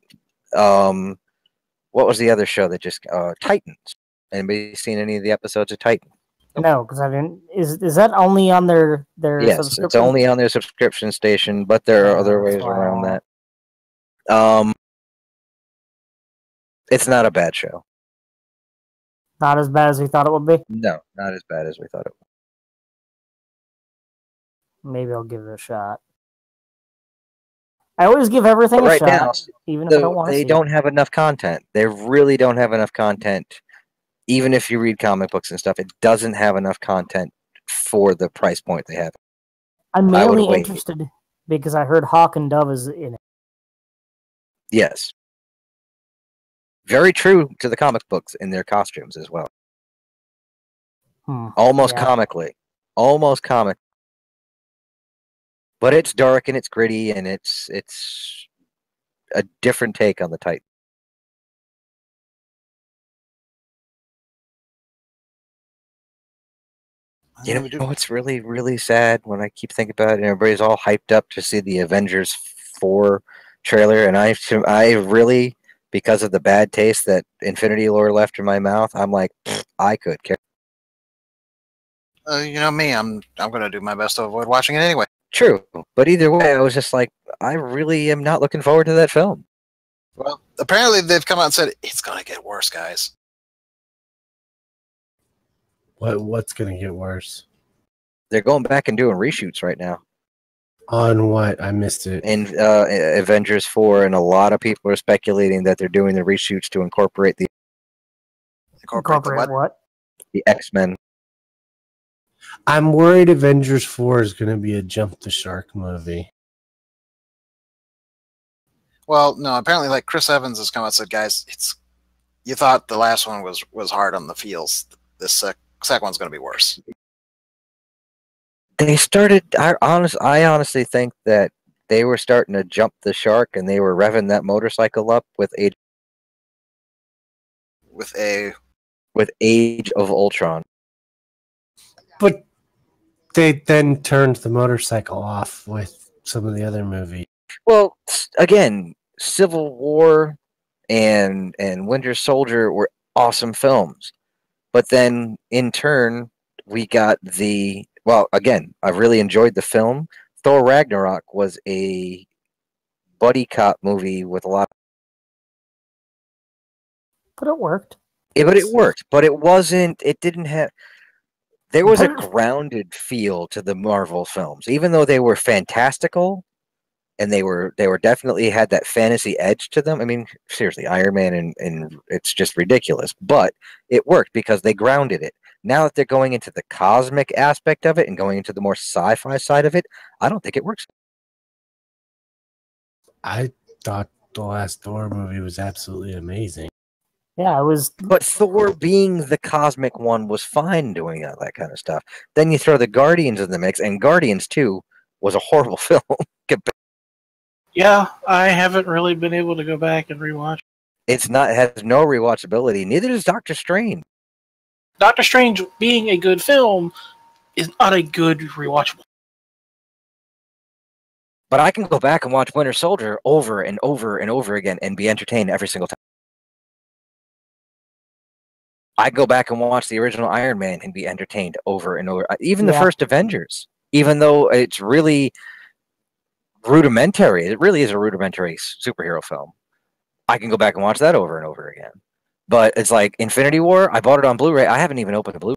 what was the other show that just, Titans? Anybody seen any of the episodes of Titan? No, because I didn't. Is that only on their Yes, subscription? it's only on their subscription station, but there are other ways around that. It's not a bad show. Not as bad as we thought it would be? No, not as bad as we thought it would. Maybe I'll give it a shot. I always give everything a shot, now, even if I don't want to see they don't have enough content. They really don't have enough content. Even if you read comic books and stuff, it doesn't have enough content for the price point they have. I'm mainly interested because I heard Hawk and Dove is in it. Yes. Very true to the comic books in their costumes as well. Almost comically. Almost comic. But it's dark and it's gritty and it's a different take on the Titan. You know, it's really, really sad when I keep thinking about it. And everybody's all hyped up to see the Avengers 4 trailer, and I really, because of the bad taste that Infinity Lore left in my mouth, I'm like, I could care. You know me, I'm going to do my best to avoid watching it anyway. True, but either way, I was just like, I really am not looking forward to that film. Well, apparently they've come out and said it's going to get worse, guys. What's going to get worse? They're going back and doing reshoots right now. On what? I missed it. In Avengers 4, and a lot of people are speculating that they're doing the reshoots to incorporate the Incorporate what? The X-Men. I'm worried Avengers 4 is going to be a jump the shark movie. Well, no, apparently, like, Chris Evans has come out and said, guys, you thought the last one was hard on the feels. This second one's going to be worse. They started. I honestly think that they were starting to jump the shark, and they were revving that motorcycle up with Age of Ultron. But they then turned the motorcycle off with some of the other movies. Well, again, Civil War and Winter Soldier were awesome films, but then in turn we got the. Well, again, I really enjoyed the film. Thor Ragnarok was a buddy cop movie with a lot. But it worked. But it worked. But it wasn't. It didn't have. There was a grounded feel to the Marvel films, even though they were fantastical. and they were definitely had that fantasy edge to them. I mean, seriously, Iron Man and it's just ridiculous, but it worked because they grounded it. Now that they're going into the cosmic aspect of it and going into the more sci-fi side of it, I don't think it works. I thought the last Thor movie was absolutely amazing. Yeah, it was. But Thor being the cosmic one was fine doing all that kind of stuff. Then you throw the Guardians in the mix, and Guardians 2 was a horrible film. Yeah, I haven't really been able to go back and rewatch. It has no rewatchability. Neither does Doctor Strange. Doctor Strange being a good film is not a good rewatchable. But I can go back and watch Winter Soldier over and over and over again and be entertained every single time. I go back and watch the original Iron Man and be entertained over and over. Even the first Avengers, even though it's really rudimentary, it really is a rudimentary superhero film. I can go back and watch that over and over again. But it's like Infinity War, I bought it on Blu-ray. I haven't even opened the Blu-ray.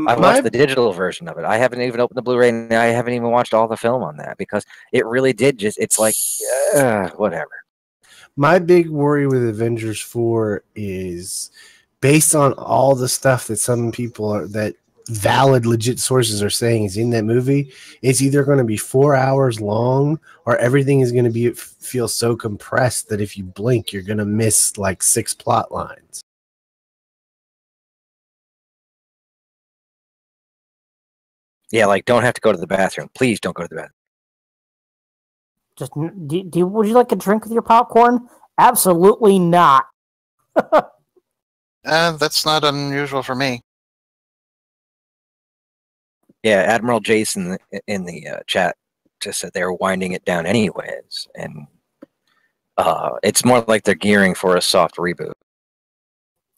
I watched the digital version of it. I haven't even opened the Blu-ray, and I haven't even watched all the film on that because it really did just, it's like, whatever. My big worry with Avengers 4 is based on all the stuff that some people are, that valid, legit sources are saying is in that movie, it's either going to be 4 hours long or everything is going to be feel so compressed that if you blink, you're going to miss like 6 plot lines. Yeah, like don't have to go to the bathroom. Please don't go to the bathroom. Just would you like a drink with your popcorn? Absolutely not. That's not unusual for me. Yeah, Admiral Jason in the chat just said they were winding it down anyways, and it's more like they're gearing for a soft reboot.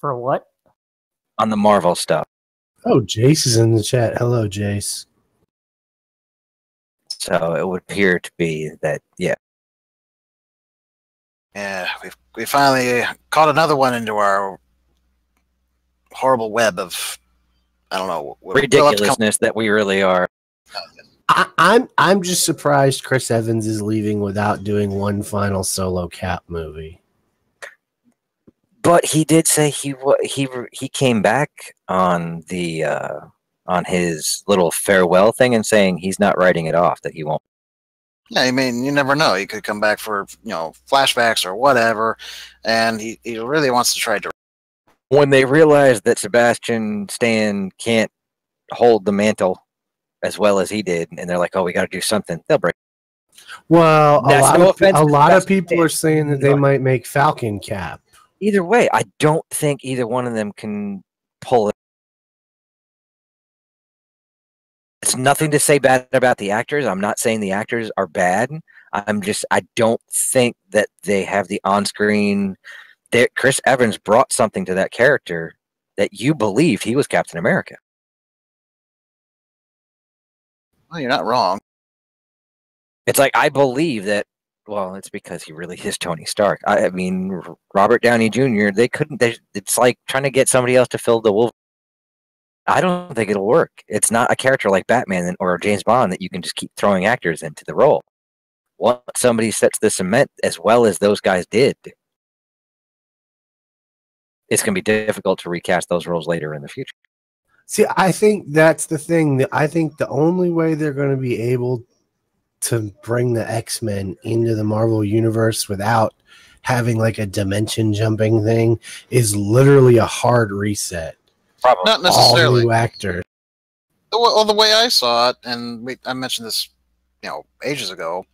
For what? On the Marvel stuff. Oh, Jace is in the chat. Hello, Jace. So it would appear to be that, yeah. Yeah, we finally caught another one into our horrible web of, I don't know, ridiculousness that we really are. I'm just surprised Chris Evans is leaving without doing one final solo Cap movie. But he did say he came back on the on his little farewell thing and saying he's not writing it off, that he won't. Yeah, I mean, you never know. He could come back for, flashbacks or whatever, and he really wants to try to. When they realize that Sebastian Stan can't hold the mantle as well as he did, and they're like, "Oh, we got to do something," they'll break. Well, a lot of people are saying that they might make Falcon Cap. Either way, I don't think either one of them can pull it. It's nothing to say bad about the actors. I'm not saying the actors are bad. I don't think that they have the on-screen. Chris Evans brought something to that character that you believed he was Captain America. Well, you're not wrong. It's like, I believe that. Well, it's because he really is Tony Stark. I mean, Robert Downey Jr., it's like trying to get somebody else to fill the Wolverine. I don't think it'll work. It's not a character like Batman or James Bond that you can just keep throwing actors into the role. Once somebody sets the cement as well as those guys did, it's going to be difficult to recast those roles later in the future. See, I think that's the thing. I think the only way they're going to be able to bring the X-Men into the Marvel Universe without having like a dimension jumping thing is literally a hard reset. Probably. Not necessarily. All new actors. Well, the way I saw it, and I mentioned this, ages ago,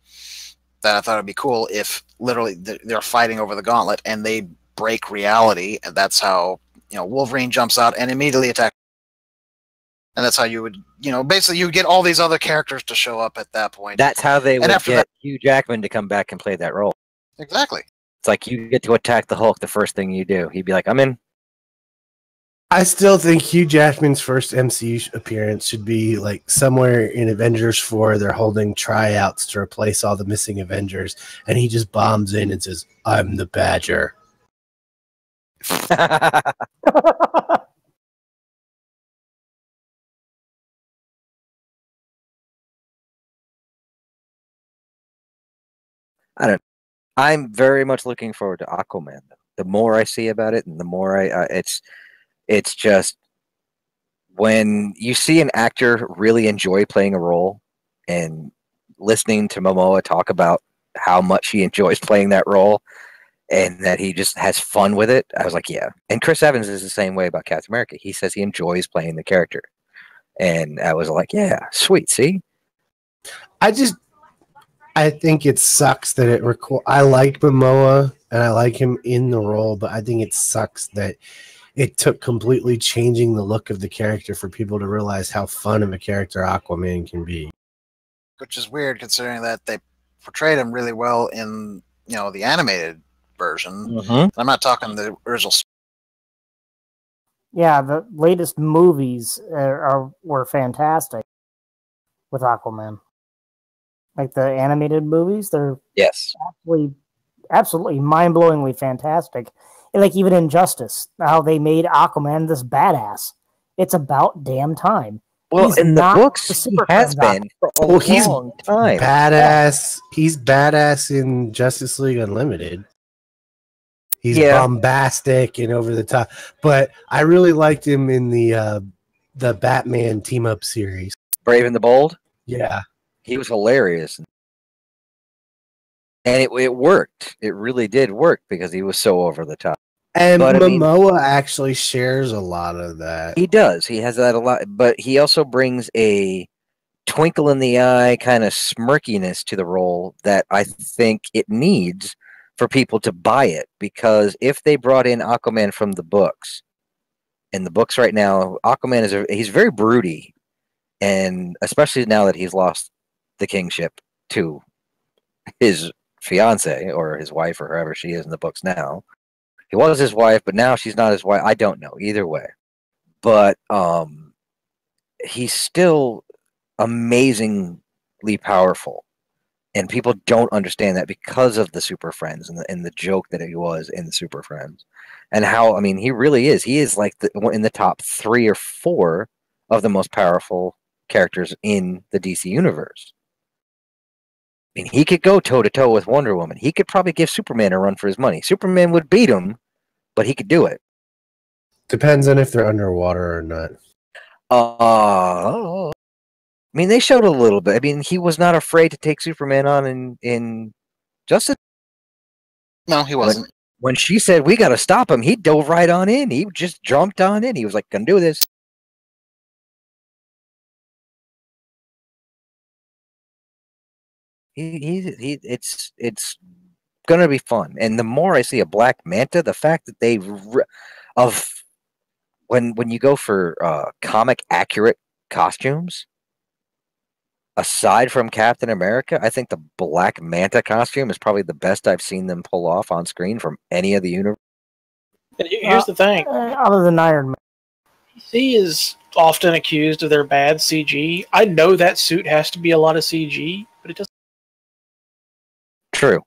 that I thought it'd be cool if literally they're fighting over the gauntlet and they break reality, and that's how Wolverine jumps out and immediately attacks. And that's how you would, basically you would get all these other characters to show up at that point. That's how they would get Hugh Jackman to come back and play that role. Exactly. It's like you get to attack the Hulk the first thing you do. He'd be like, I'm in. I still think Hugh Jackman's first MCU appearance should be like somewhere in Avengers 4. They're holding tryouts to replace all the missing Avengers, and he just bombs in and says, "I'm the Badger." I don't. I'm very much looking forward to Aquaman. The more I see about it, and the more it's just when you see an actor really enjoy playing a role, and listening to Momoa talk about how much he enjoys playing that role, and that he just has fun with it. I was like, yeah. And Chris Evans is the same way about Captain America. He says he enjoys playing the character, and I was like, yeah, sweet. See, I think it sucks that I like Momoa and I like him in the role, but I think it sucks that it took completely changing the look of the character for people to realize how fun of a character Aquaman can be. Which is weird considering that they portrayed him really well in, you know, the animated version. Mm-hmm. I'm not talking the original. Yeah, the latest movies were fantastic with Aquaman. Like the animated movies, they're yes, absolutely mind-blowingly fantastic. And like even Injustice, how they made Aquaman this badass. It's about damn time. Well, He's in the not books, the he Super has Friends been for a he's long time. Badass. He's badass in Justice League Unlimited. He's bombastic and over the top. But I really liked him in the Batman team-up series. Brave and the Bold? Yeah. He was hilarious. And it worked. It really did work because he was so over the top. And but, Momoa actually shares a lot of that. He does. He has that a lot. But he also brings a twinkle in the eye kind of smirkiness to the role that I think it needs for people to buy it. Because if they brought in Aquaman from the books, in the books right now, Aquaman he's very broody. And especially now that he's lost the kingship to his fiance or his wife or whoever she is in the books now. He was his wife, but now she's not his wife. I don't know either way. But he's still amazingly powerful. And people don't understand that because of the Super Friends and the joke that he was in the Super Friends. And how, I mean, he really is. He is like in the top 3 or 4 of the most powerful characters in the DC universe. I mean, he could go toe-to-toe with Wonder Woman. He could probably give Superman a run for his money. Superman would beat him, but he could do it. Depends on if they're underwater or not. I mean, they showed a little bit. I mean, he was not afraid to take Superman on in Justice. No, he wasn't. When she said, we got to stop him, he dove right on in. He just jumped on in. He was like, gonna do this. It's gonna be fun. And the more I see a Black Manta, the fact that when you go for comic accurate costumes, aside from Captain America, I think the Black Manta costume is probably the best I've seen them pull off on screen from any of the universe. And here's the thing. Other than Iron Man. DC is often accused of their bad CG. I know that suit has to be a lot of CG, but it doesn't. True.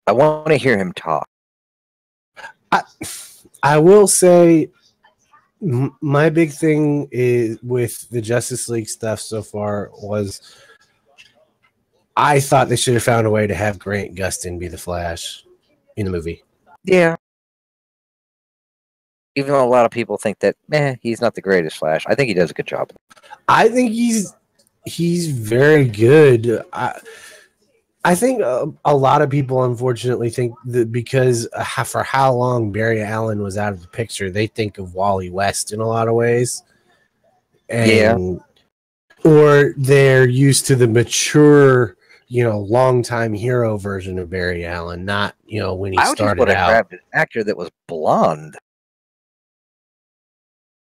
I want to hear him talk. I will say my big thing is with the Justice League stuff so far was I thought they should have found a way to have Grant Gustin be the Flash in the movie. Yeah. Even though a lot of people think that, he's not the greatest Flash. I think he does a good job. I think he's very good. I think a lot of people, unfortunately, think that because for how long Barry Allen was out of the picture, they think of Wally West in a lot of ways. And, or they're used to the mature, longtime hero version of Barry Allen, not, when he started out. I grabbed an actor that was blonde.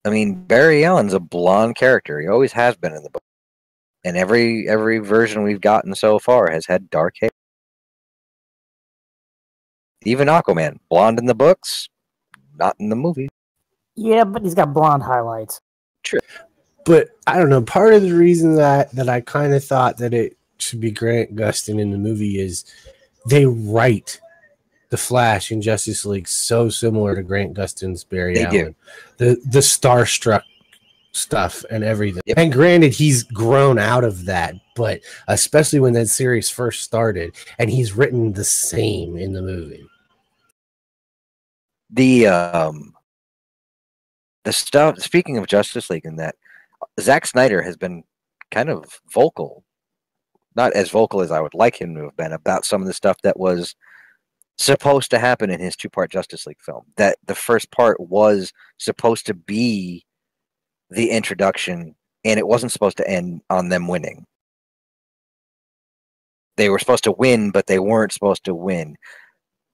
I mean, Barry Allen's a blonde character. He always has been in the book. And every version we've gotten so far has had dark hair. Even Aquaman, blonde in the books, not in the movie. Yeah, but he's got blonde highlights. True. But I don't know. Part of the reason that I kind of thought that it should be Grant Gustin in the movie is they write the Flash in Justice League so similar to Grant Gustin's Barry Allen. The starstruck stuff and everything. Yep. And granted, he's grown out of that, but especially when that series first started, and he's written the same in the movie. The stuff. Speaking of Justice League, and that Zack Snyder has been kind of vocal, not as vocal as I would like him to have been, about some of the stuff that was supposed to happen in his two-part Justice League film. That the first part was supposed to be the introduction, and it wasn't supposed to end on them winning. They were supposed to win, but they weren't supposed to win.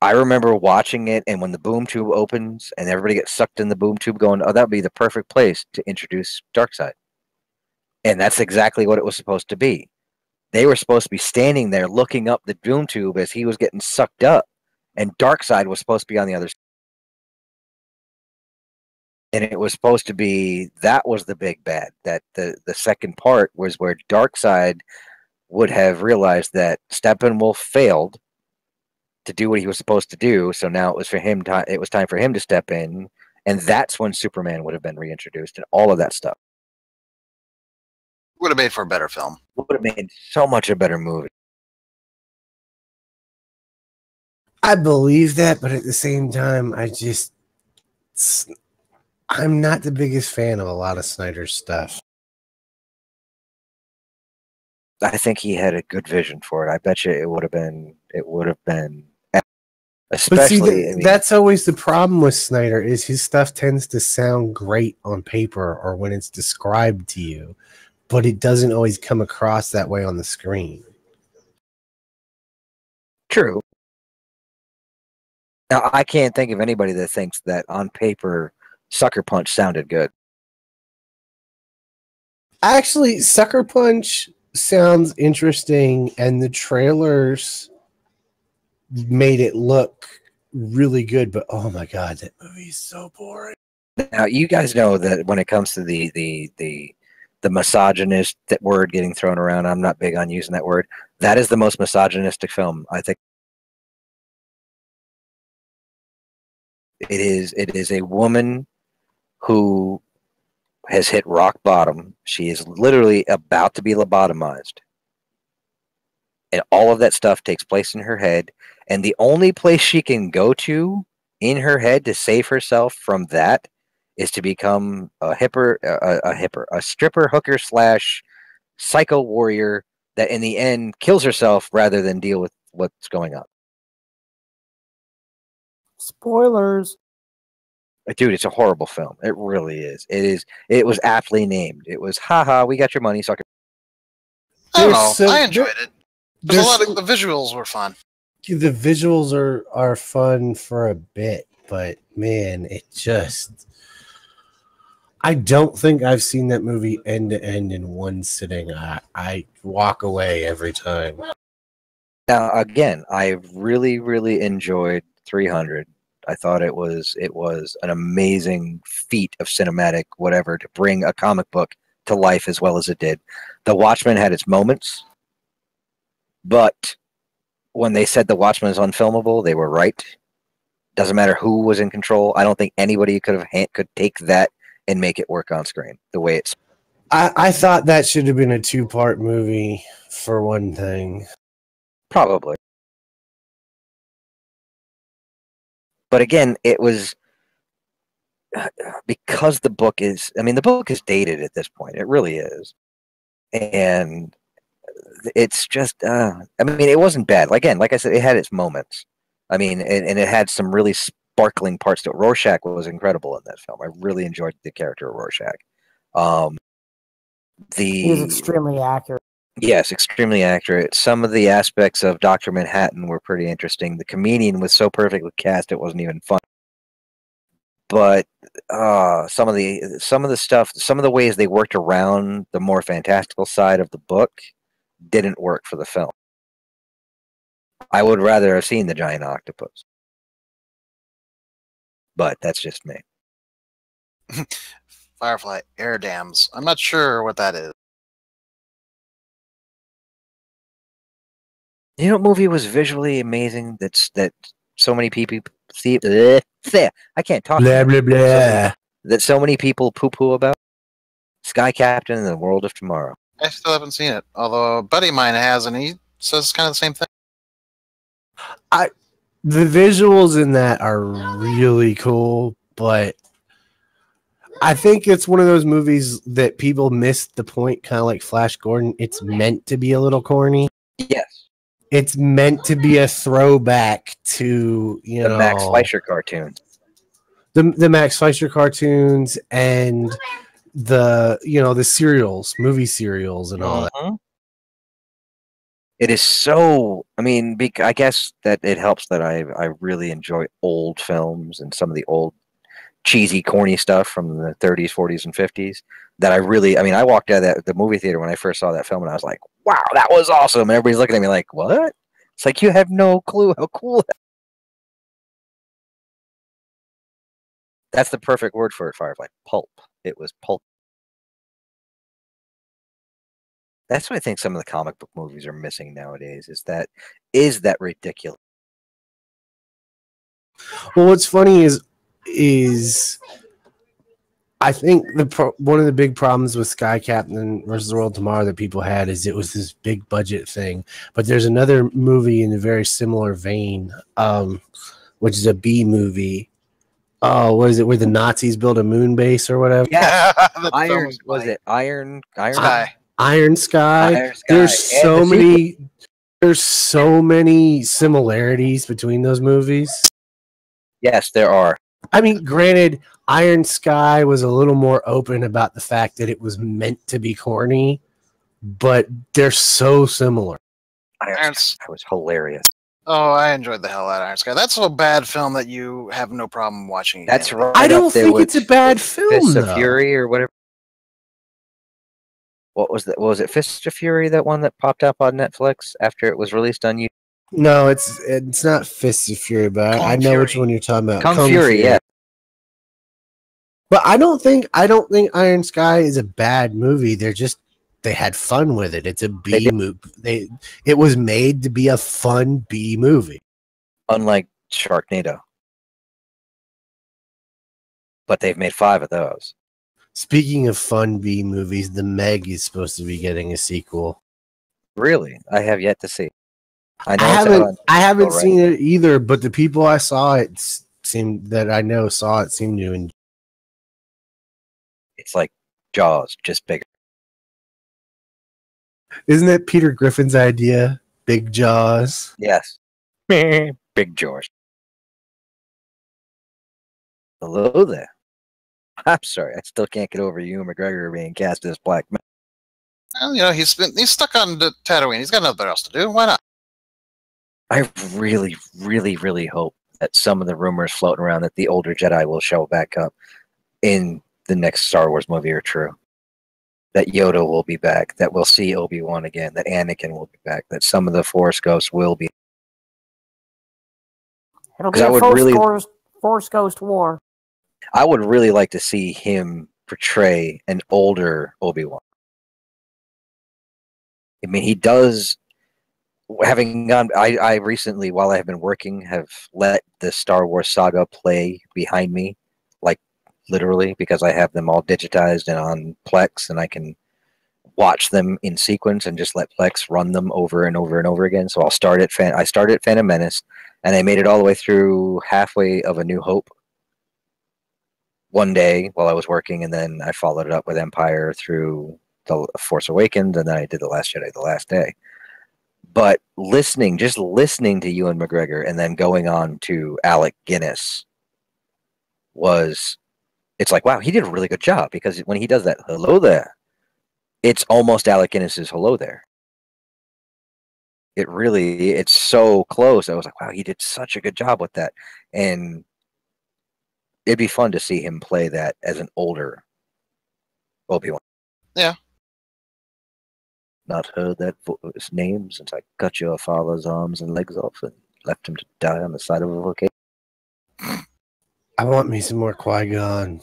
I remember watching it, and when the boom tube opens and everybody gets sucked in the boom tube going, oh, that would be the perfect place to introduce Darkseid. And that's exactly what it was supposed to be. They were supposed to be standing there looking up the boom tube as he was getting sucked up, and Darkseid was supposed to be on the other side. And it was supposed to be, that was the big bad, that the second part was where Darkseid would have realized that Steppenwolf failed to do what he was supposed to do, so now it was for him. It was time for him to step in, and that's when Superman would have been reintroduced, and all of that stuff Would have made for a better film. would have made so much a better movie. I believe that, but at the same time, I'm not the biggest fan of a lot of Snyder's stuff. I think he had a good vision for it. I bet you it would have been. Especially, But see, that's always the problem with Snyder is his stuff tends to sound great on paper or when it's described to you, but it doesn't always come across that way on the screen. True. Now, I can't think of anybody that thinks that on paper Sucker Punch sounded good. Actually, Sucker Punch sounds interesting, and the trailers made it look really good, but oh my god, that movie is so boring. Now, you guys know that when it comes to the misogynist, that word getting thrown around, I'm not big on using that word. That is the most misogynistic film, I think. It is a woman who has hit rock bottom. She is literally about to be lobotomized. And all of that stuff takes place in her head. And the only place she can go to in her head to save herself from that is to become a stripper, hooker / psycho warrior that in the end kills herself rather than deal with what's going on. Spoilers. Dude, it's a horrible film. It really is. It was aptly named. It was, haha, we got your money, sucker. I don't know. I enjoyed it. There's a lot of the visuals were fun. The visuals are fun for a bit, but man, it just... I don't think I've seen that movie end to end in one sitting. I walk away every time. Now, again, I really, really enjoyed 300. I thought it was an amazing feat of cinematic whatever to bring a comic book to life as well as it did. The Watchmen had its moments, but when they said The Watchmen is unfilmable, they were right. Doesn't matter who was in control. I don't think anybody could take that and make it work on screen the way it's. I thought that should have been a 2-part movie for one thing. Probably. But again, it was because the book is, the book is dated at this point. It really is. And it's just, it wasn't bad. Again, like I said, it had its moments. And it had some really sparkling parts to it. Rorschach was incredible in that film. I really enjoyed the character of Rorschach. He was extremely accurate. Yes, extremely accurate. Some of the aspects of Dr. Manhattan were pretty interesting. The comedian was so perfectly cast it wasn't even fun. But some of the stuff, some of the ways they worked around the more fantastical side of the book didn't work for the film. I would rather have seen the giant octopus. But that's just me. Firefly air dams. I'm not sure what that is. You know what movie was visually amazing that so many people see? I can't talk. Blah, blah, blah. That so many people poo-poo about? Sky Captain and the World of Tomorrow. I still haven't seen it, although a buddy of mine has, and he says it's kind of the same thing. The visuals in that are really cool, but I think it's one of those movies that people missed the point, kind of like Flash Gordon. It's meant to be a little corny. Yes. It's meant to be a throwback to, The Max Fleischer cartoons. The Max Fleischer cartoons and the serials, movie serials and all that. It is so, I mean, I guess that it helps that I really enjoy old films and some of the old cheesy, corny stuff from the 30s, 40s, and 50s that I walked out of the movie theater when I first saw that film and I was like, wow, that was awesome. And everybody's looking at me like, what? It's like, you have no clue how cool that is. That's the perfect word for it, Firefly. Pulp. It was pulp. That's what I think some of the comic book movies are missing nowadays. Is that ridiculous? Well, what's funny is I think one of the big problems with Sky Captain versus the World of Tomorrow that people had is it was this big budget thing. But there's another movie in a very similar vein, which is a B movie. Oh, what is it? Where the Nazis build a moon base or whatever? Yeah, Iron Sky. Iron Sky. There's so many similarities between those movies. Yes, there are. I mean, granted, Iron Sky was a little more open about the fact that it was meant to be corny, but they're so similar. Iron Sky was hilarious. Oh, I enjoyed the hell out of Iron Sky. That's a bad film that you have no problem watching again. That's right. I don't think it's a bad film, Fists of though. Fury or whatever. What was that? Was it Fists of Fury, that one that popped up on Netflix after it was released on YouTube? No, it's not Fists of Fury, but I know which one you're talking about. Kung Fury, yeah. But I don't think Iron Sky is a bad movie. They had fun with it. It's a B movie. It was made to be a fun B movie. Unlike Sharknado. But they've made 5 of those. Speaking of fun B movies, The Meg is supposed to be getting a sequel. Really? I have yet to see. I haven't seen it either, but the people I saw it seemed to enjoy. It's like Jaws, just bigger. Isn't that Peter Griffin's idea? Big Jaws. Yes. Big George. Hello there. I'm sorry, I still can't get over Ewan McGregor being cast as Black Man. Well, he's stuck on the Tatooine. He's got nothing else to do. Why not? I really, really, really hope that some of the rumors floating around that the older Jedi will show back up in the next Star Wars movie are true. That Yoda will be back, that we'll see Obi-Wan again, that Anakin will be back, that some of the Force Ghosts will be. It'll be a Force Ghost War. I would really like to see him portray an older Obi-Wan. I mean, he does, having gone, I recently, while I have been working, have let the Star Wars saga play behind me, like literally, because I have them all digitized and on Plex, and I can watch them in sequence and just let Plex run them over and over and over again. So I started Phantom Menace, and I made it all the way through halfway of A New Hope one day while I was working, and then I followed it up with Empire through The Force Awakens, and then I did The Last Jedi the last day. But just listening to Ewan McGregor and then going on to Alec Guinness it's like, wow, he did a really good job, because when he does that hello there, it's almost Alec Guinness's hello there. It's so close. I was like, wow, he did such a good job with that. And it'd be fun to see him play that as an older Obi-Wan. Yeah. Not heard that voice name since I cut your father's arms and legs off and left him to die on the side of a volcano. I want me some more Qui-Gon.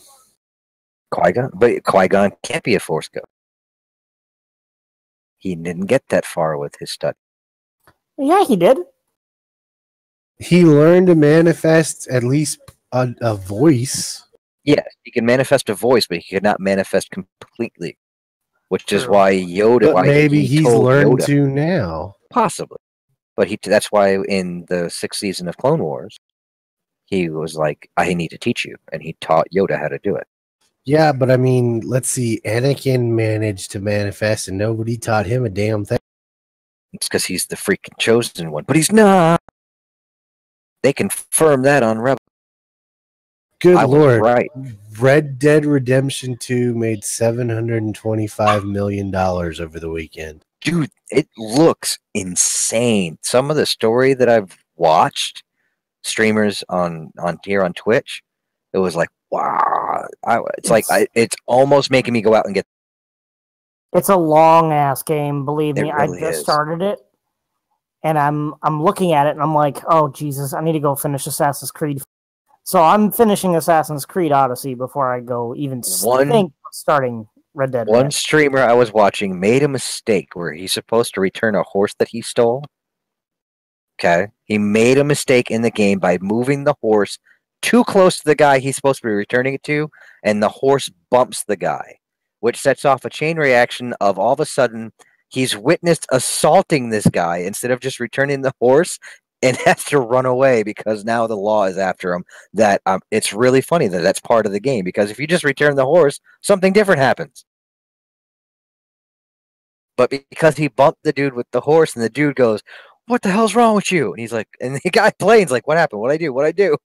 Qui-Gon? But Qui-Gon can't be a Force Ghost. He didn't get that far with his study. Yeah, he did. He learned to manifest at least a voice. Yes, he can manifest a voice, but he could not manifest completely, which is True. why Yoda. But Why maybe he he's told learned Yoda, to now. possibly. But that's why in the 6th season of Clone Wars, he was like, "I need to teach you," and he taught Yoda how to do it. Yeah, but I mean, let's see. Anakin managed to manifest, and nobody taught him a damn thing. It's because he's the freaking chosen one, but he's not. They confirmed that on Rebel. Good I was lord! right. Red Dead Redemption 2 made $725 million over the weekend. Dude, it looks insane. Some of the story that I've watched, streamers on here on Twitch, it was like, wow. It's almost making me go out and get. It's a long ass game, believe It me. really I just is. started it, and I'm looking at it, and I'm like, oh Jesus, I need to go finish Assassin's Creed. So I'm finishing Assassin's Creed Odyssey before I go even think of starting Red Dead. One streamer I was watching made a mistake where he's supposed to return a horse that he stole. Okay, he made a mistake in the game by moving the horse too close to the guy he's supposed to be returning it to, and the horse bumps the guy, which sets off a chain reaction of all of a sudden he's witnessed assaulting this guy instead of just returning the horse, and has to run away because now the law is after him. That it's really funny that that's part of the game, because if you just return the horse, something different happens. But because he bumped the dude with the horse, and the dude goes, "What the hell's wrong with you?" And he's like, and the guy plays like, "What happened? What'd I do? What'd I do?"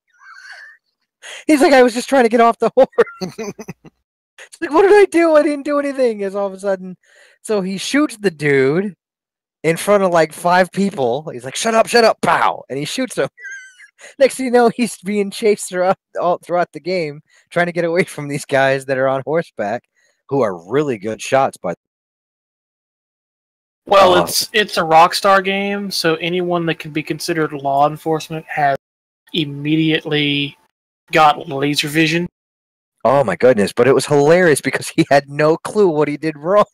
He's like, "I was just trying to get off the horse." It's like, "What did I do? I didn't do anything." Is all of a sudden, so he shoots the dude in front of like 5 people. He's like, shut up, pow, and he shoots him. Next thing you know, he's being chased throughout the game, trying to get away from these guys that are on horseback, who are really good shots. But well, it's a Rockstar game, so anyone that can be considered law enforcement has immediately got laser vision. Oh my goodness! But it was hilarious because he had no clue what he did wrong.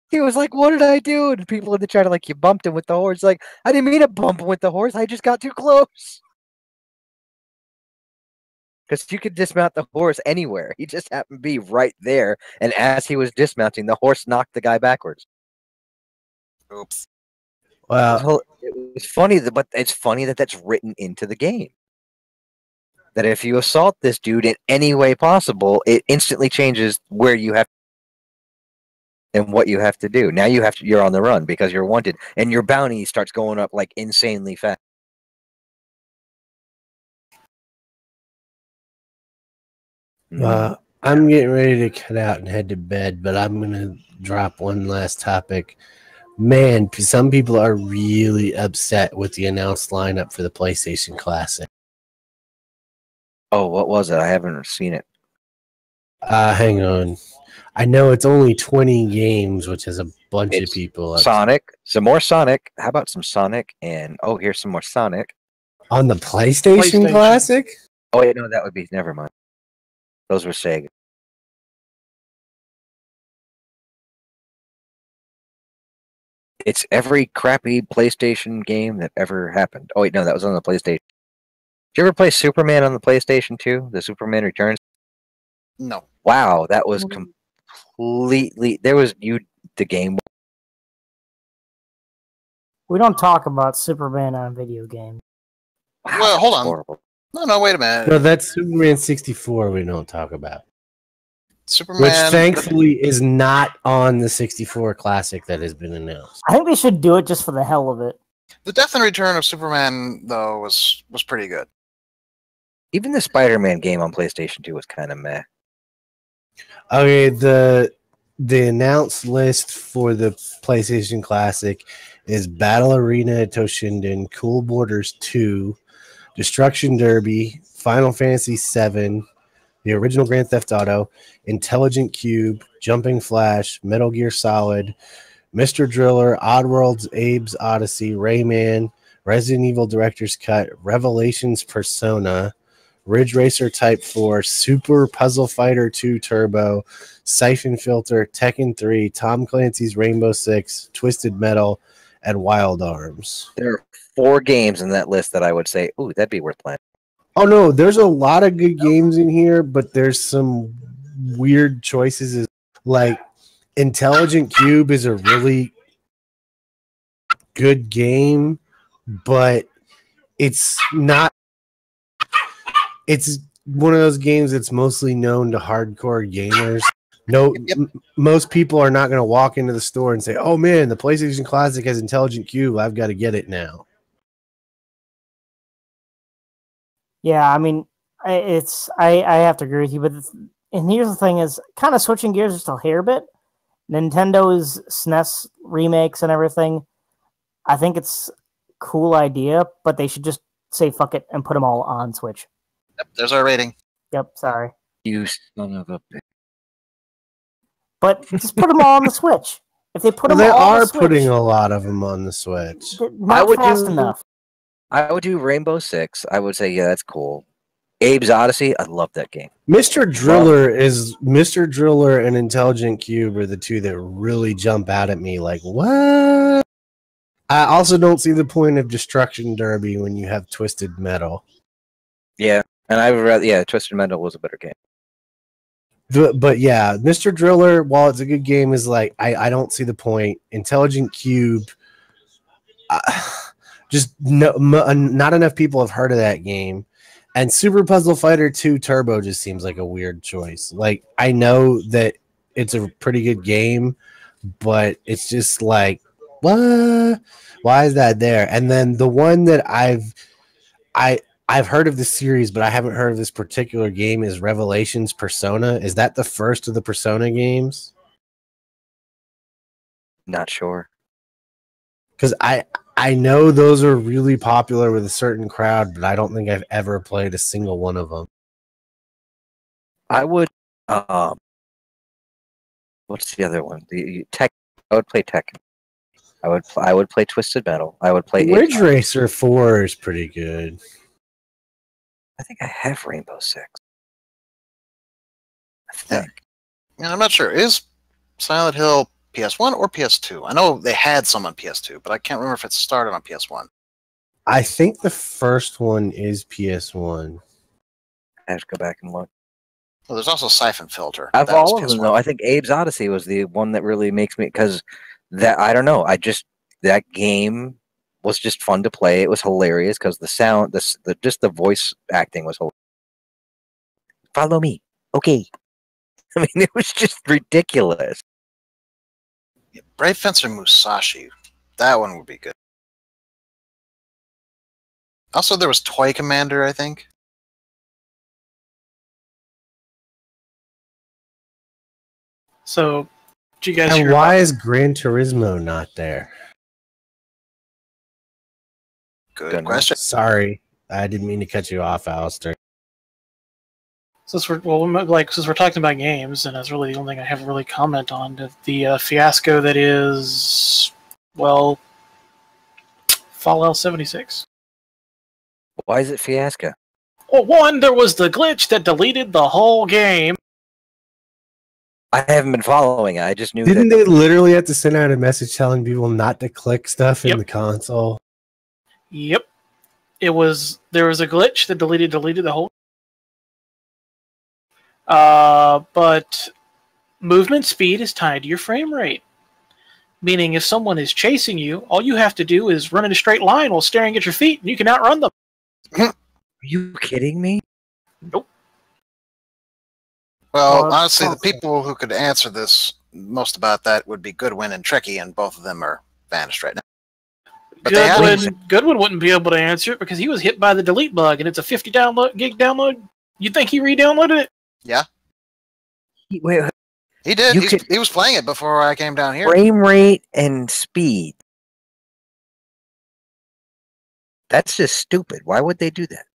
He was like, "What did I do?" And people in the chat are like, "You bumped him with the horse." Like, I didn't mean to bump him with the horse. I just got too close. Because you could dismount the horse anywhere. He just happened to be right there. And as he was dismounting, the horse knocked the guy backwards. Oops. Well, It was funny, but it's funny that that's written into the game. That if you assault this dude in any way possible, it instantly changes where you have and what you have to do. Now you're on the run because you're wanted, and your bounty starts going up like insanely fast. I'm getting ready to cut out and head to bed, but I'm going to drop one last topic. Man, some people are really upset with the announced lineup for the PlayStation Classic. Oh, what was it? I haven't seen it. Hang on. I know it's only 20 games, which is a bunch of people. Sonic. Some more Sonic. How about some Sonic? And, oh, here's some more Sonic. On the PlayStation Classic? Oh, wait, no, that would be... Never mind. Those were Sega. It's every crappy PlayStation game that ever happened. Oh, wait, no, that was on the PlayStation. Did you ever play Superman on the PlayStation 2? The Superman Returns? No. Wow, that was completely... There was... The game... We don't talk about Superman on video games. Wow, Well, hold on. horrible. No, wait a minute. No, that's Superman 64 we don't talk about. Superman, which thankfully is not on the 64 Classic that has been announced. I think they should do it just for the hell of it. The Death and Return of Superman, though, was pretty good. Even the Spider-Man game on PlayStation 2 was kind of meh. Okay, the announced list for the PlayStation Classic is Battle Arena Toshinden, Cool Borders 2, Destruction Derby, Final Fantasy 7, the original Grand Theft Auto, Intelligent Cube, Jumping Flash, Metal Gear Solid, Mr. Driller, Oddworld's Abe's Odyssey, Rayman, Resident Evil Director's Cut, Revelations Persona, Ridge Racer Type 4, Super Puzzle Fighter 2 Turbo, Siphon Filter, Tekken 3, Tom Clancy's Rainbow Six, Twisted Metal, and Wild Arms. There are 4 games in that list that I would say, ooh, that'd be worth playing. Oh no, there's a lot of good games in here, but there's some weird choices. Like Intelligent Cube is a really good game, but it's not. It's one of those games that's mostly known to hardcore gamers. No, most people are not going to walk into the store and say, "Oh man, the PlayStation Classic has Intelligent Cube. I've got to get it now." Yeah, I mean, I have to agree with you, but and here's the thing: is kind of switching gears just a hair bit. Nintendo's SNES remakes and everything. I think it's a cool idea, but they should just say fuck it and put them all on Switch. Yep, there's our rating. Yep, sorry, You son of a bitch. but just put them all on the Switch. If they put Well, them they all on are the Switch, putting a lot of them on the Switch. not fast enough. I would do Rainbow Six. I would say, yeah, that's cool. Abe's Odyssey. I love that game. Mr. Driller and Intelligent Cube are the two that really jump out at me. Like, what? I also don't see the point of Destruction Derby when you have Twisted Metal. Yeah, and I would rather. Yeah, Twisted Metal was a better game. But yeah, Mr. Driller, while it's a good game, is like I don't see the point. Intelligent Cube, not enough people have heard of that game. And Super Puzzle Fighter 2 Turbo just seems like a weird choice. Like, I know that it's a pretty good game, but it's just like, what? Why is that there? And then the one that I've heard of this series, but I haven't heard of this particular game is Revelations Persona. Is that the first of the Persona games? Not sure. Because I know those are really popular with a certain crowd, but I don't think I've ever played a single one of them. I would. What's the other one? The Tech. I would play Tekken. I would play Twisted Metal. I would play Ridge Racer 4 is pretty good. I think I have Rainbow Six. I think. Yeah, I'm not sure. Is Silent Hill PS1 or PS2? I know they had some on PS2, but I can't remember if it started on PS1. I think the first one is PS1. I have to go back and look. Well, there's also Siphon Filter. Of That was all of them, PS1. though, I think Abe's Odyssey was the one that really makes me, because that, I don't know, that game was just fun to play. It was hilarious because the sound, just the voice acting was hilarious. Follow me, okay. I mean, it was just ridiculous. Yeah, Brave Fencer Musashi. That one would be good. Also, there was Toy Commander, I think. So, did you guys And hear why about- is Gran Turismo not there? Good question. Sorry, I didn't mean to cut you off, Alistair. since we're talking about games, and that's really the only thing I have really comment on the fiasco that is, well, Fallout 76. Why is it fiasco? Well, one, there was the glitch that deleted the whole game. I haven't been following it. I just knew Didn't that. they literally have to send out a message telling people not to click stuff in Yep. the console? Yep. There was a glitch that deleted the whole. But movement speed is tied to your frame rate. Meaning, if someone is chasing you, all you have to do is run in a straight line while staring at your feet, and you can outrun them. Are you kidding me? Nope. Well, Well, honestly, the sounds- people who could answer this most about that would be Goodwin and Tricky, and both of them are vanished right now. But they have Goodwin wouldn't be able to answer it because he was hit by the delete bug, and it's a 50 gig download. You think he re-downloaded it? Yeah, Wait, he did. You could- He was playing it before I came down here. frame rate and speed. That's just stupid. Why would they do that?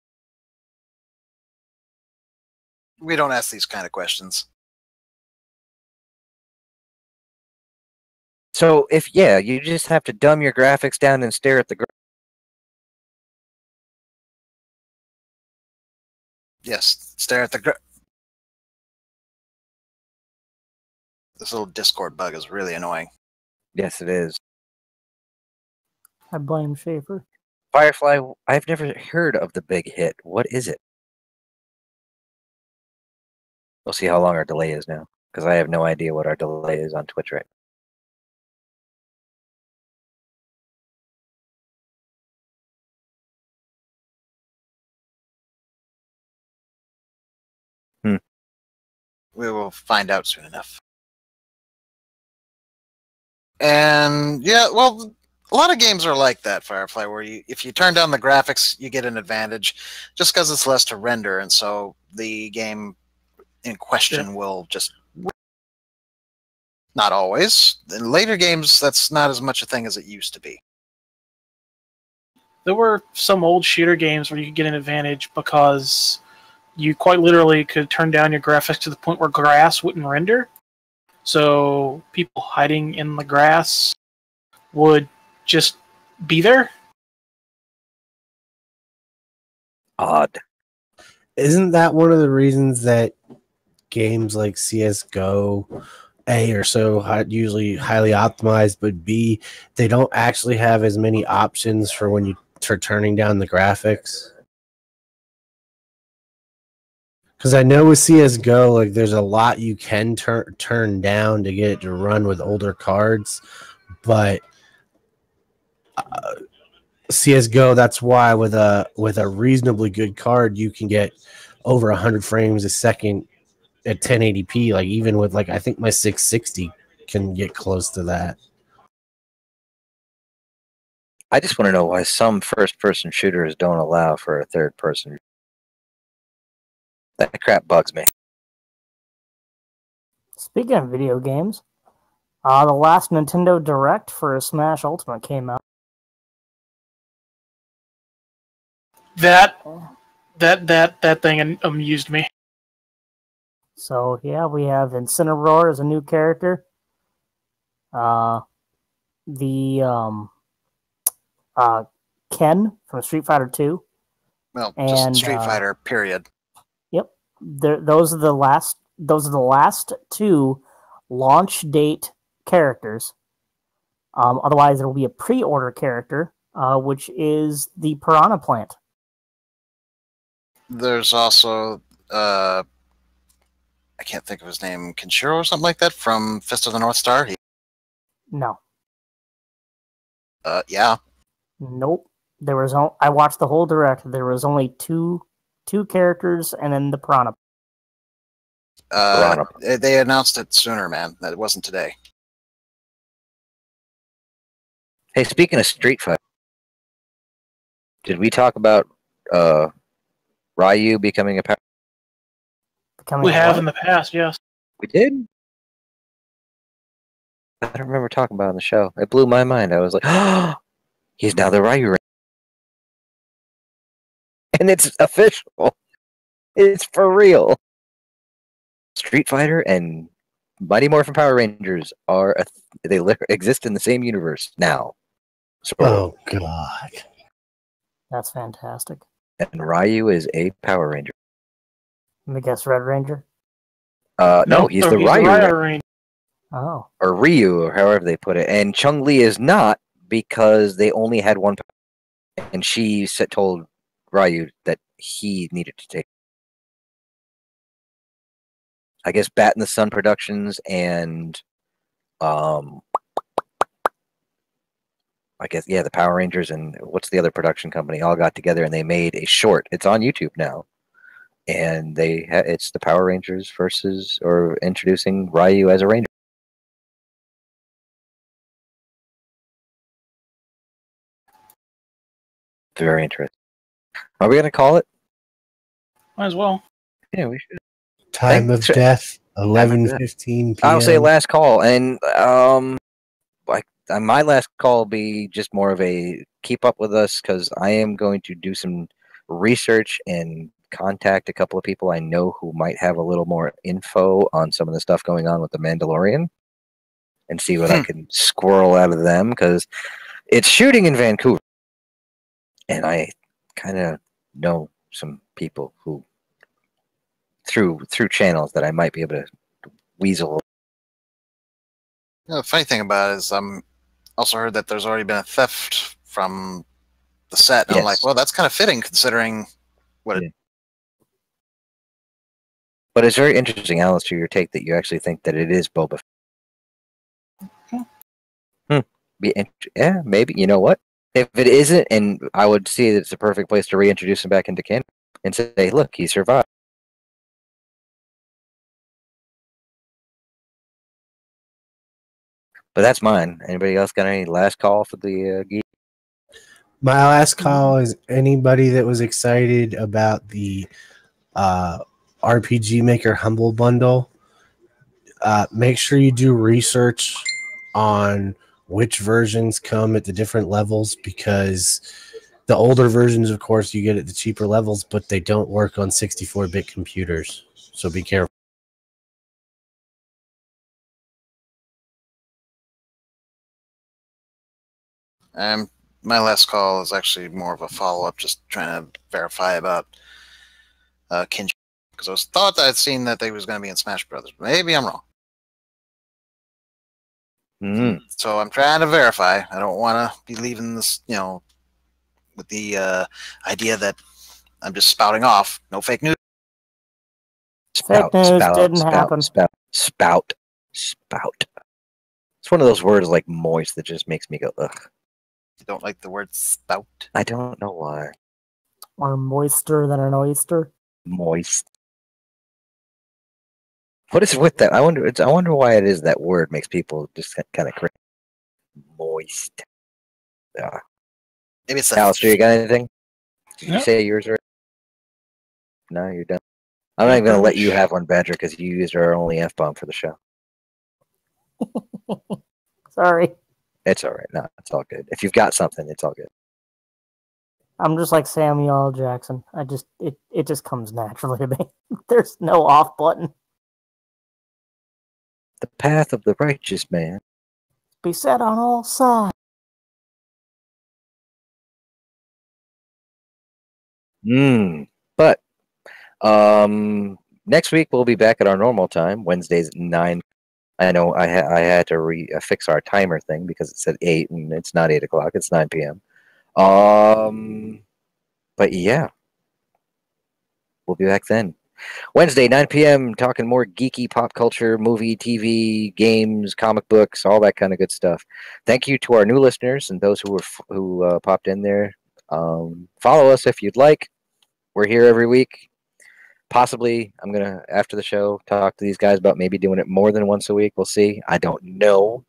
We don't ask these kind of questions. So you just have to dumb your graphics down and stare at the Yes, stare at this little Discord bug is really annoying. Yes, it is. I blame Schaefer. Firefly, I've never heard of the big hit. What is it? We'll see how long our delay is now, because I have no idea what our delay is on Twitch right now. We will find out soon enough. And yeah, well, a lot of games are like that, Firefly, where if you turn down the graphics, you get an advantage just because it's less to render, and so the game in question will just... Not always. In later games, that's not as much a thing as it used to be. There were some old shooter games where you could get an advantage because you quite literally could turn down your graphics to the point where grass wouldn't render. So people hiding in the grass would just be there. Odd. Isn't that one of the reasons that games like CSGO, A, are so usually highly optimized, but B, they don't actually have as many options for when for turning down the graphics? Because I know with CSGO, like, there's a lot you can turn down to get it to run with older cards, but CSGO, that's why with a reasonably good card, you can get over 100 frames a second at 1080p. Like, even with, like, I think my 660 can get close to that. I just want to know why some first-person shooters don't allow for a third-person. That crap bugs me. Speaking of video games, the last Nintendo Direct for Smash Ultimate came out. That thing amused me. So yeah, we have Incineroar as a new character. Ken from Street Fighter 2. Well, and, just Street Fighter, period. Yep. Those are the last two launch date characters. Otherwise, there will be a pre-order character, which is the Piranha Plant. There's also, I can't think of his name, Kenshiro or something like that from Fist of the North Star. No. Yeah. Nope. I watched the whole direct. There was only two characters, and then the Piranha. They announced it sooner, man. That it wasn't today. Hey, speaking of Street Fighter, did we talk about Ryu becoming a power? We have in the past, yes. We did? I don't remember talking about it on the show. It blew my mind. I was like, oh, he's now the Ryu Ranger. And it's official. It's for real. Street Fighter and Mighty Morphin Power Rangers they exist in the same universe now. So, oh, God. That's fantastic. And Ryu is a Power Ranger. Let me guess, Red Ranger? No, he's the Ryu Ranger. Oh. Or Ryu, or however they put it. And Chun-Li is not, because they only had one power. And she told Ryu that he needed to take. I guess Bat in the Sun Productions and I guess, yeah, the Power Rangers and what's the other production company all got together and they made a short. It's on YouTube now. And it's the Power Rangers or introducing Ryu as a Ranger. Very interesting. Are we going to call it? Might as well. Yeah, we should. Time of death, 11:15 p.m. I'll say last call, and my last call will be just more of a keep up with us, because I am going to do some research and contact a couple of people I know who might have a little more info on some of the stuff going on with the Mandalorian, and see what I can squirrel out of them, because it's shooting in Vancouver, and I kind of know some people who through channels that I might be able to weasel. The funny thing about it is also heard that there's already been a theft from the set. And Yes. I'm like, well, that's kind of fitting considering what it... But it's very interesting, Alistair, your take that you actually think that it is Boba Fett. Yeah, maybe. You know what? If it isn't, and I would see that it's a perfect place to reintroduce him back into canon and say, look, he survived. But that's mine. Anybody else got any last call for the geek? My last call is anybody that was excited about the RPG Maker Humble Bundle. Make sure you do research on which versions come at the different levels, because the older versions, of course, you get at the cheaper levels, but they don't work on 64-bit computers. So be careful. My last call is actually more of a follow-up, just trying to verify about Kinji, because I thought I'd seen that they was going to be in Smash Brothers. Maybe I'm wrong. So I'm trying to verify. I don't want to be leaving this, with the idea that I'm just spouting off. No fake news. Fake news didn't happen. Spout. It's one of those words like moist that just makes me go, ugh. You don't like the word spout? I don't know why. Or moister than an oyster. Moist. What is with that? I wonder why it is that word makes people just kind of cringe. Moist. Yeah. Maybe it's Alistair, you got anything? Did you say yours are? No, you're done. I'm not even going to let you have one, Badger, because you used our only F-bomb for the show. Sorry. It's all right. No, it's all good. If you've got something, it's all good. I'm just like Samuel L. Jackson. It just comes naturally to me. There's no off button. The path of the righteous man. Beset on all sides. But next week we'll be back at our normal time, Wednesdays at 9. I know I had to fix our timer thing because it said 8 and it's not 8 o'clock, it's 9 p.m. But yeah, we'll be back then. Wednesday, 9 p.m., talking more geeky pop culture, movie, TV, games, comic books, all that kind of good stuff. Thank you to our new listeners and those who popped in there. Follow us if you'd like. We're here every week. Possibly, I'm going to, after the show, talk to these guys about maybe doing it more than once a week. We'll see. I don't know.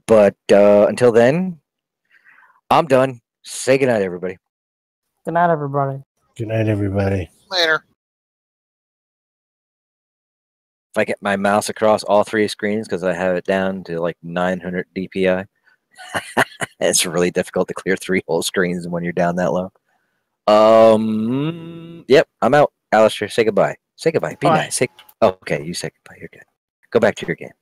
But until then, I'm done. Say goodnight, everybody. Good night, everybody. Good night, everybody. Later. If I get my mouse across all 3 screens because I have it down to like 900 DPI, it's really difficult to clear 3 whole screens when you're down that low. Yep, I'm out. Alistair, say goodbye. Say goodbye. Be nice. Okay, you say goodbye. You're good. Go back to your game.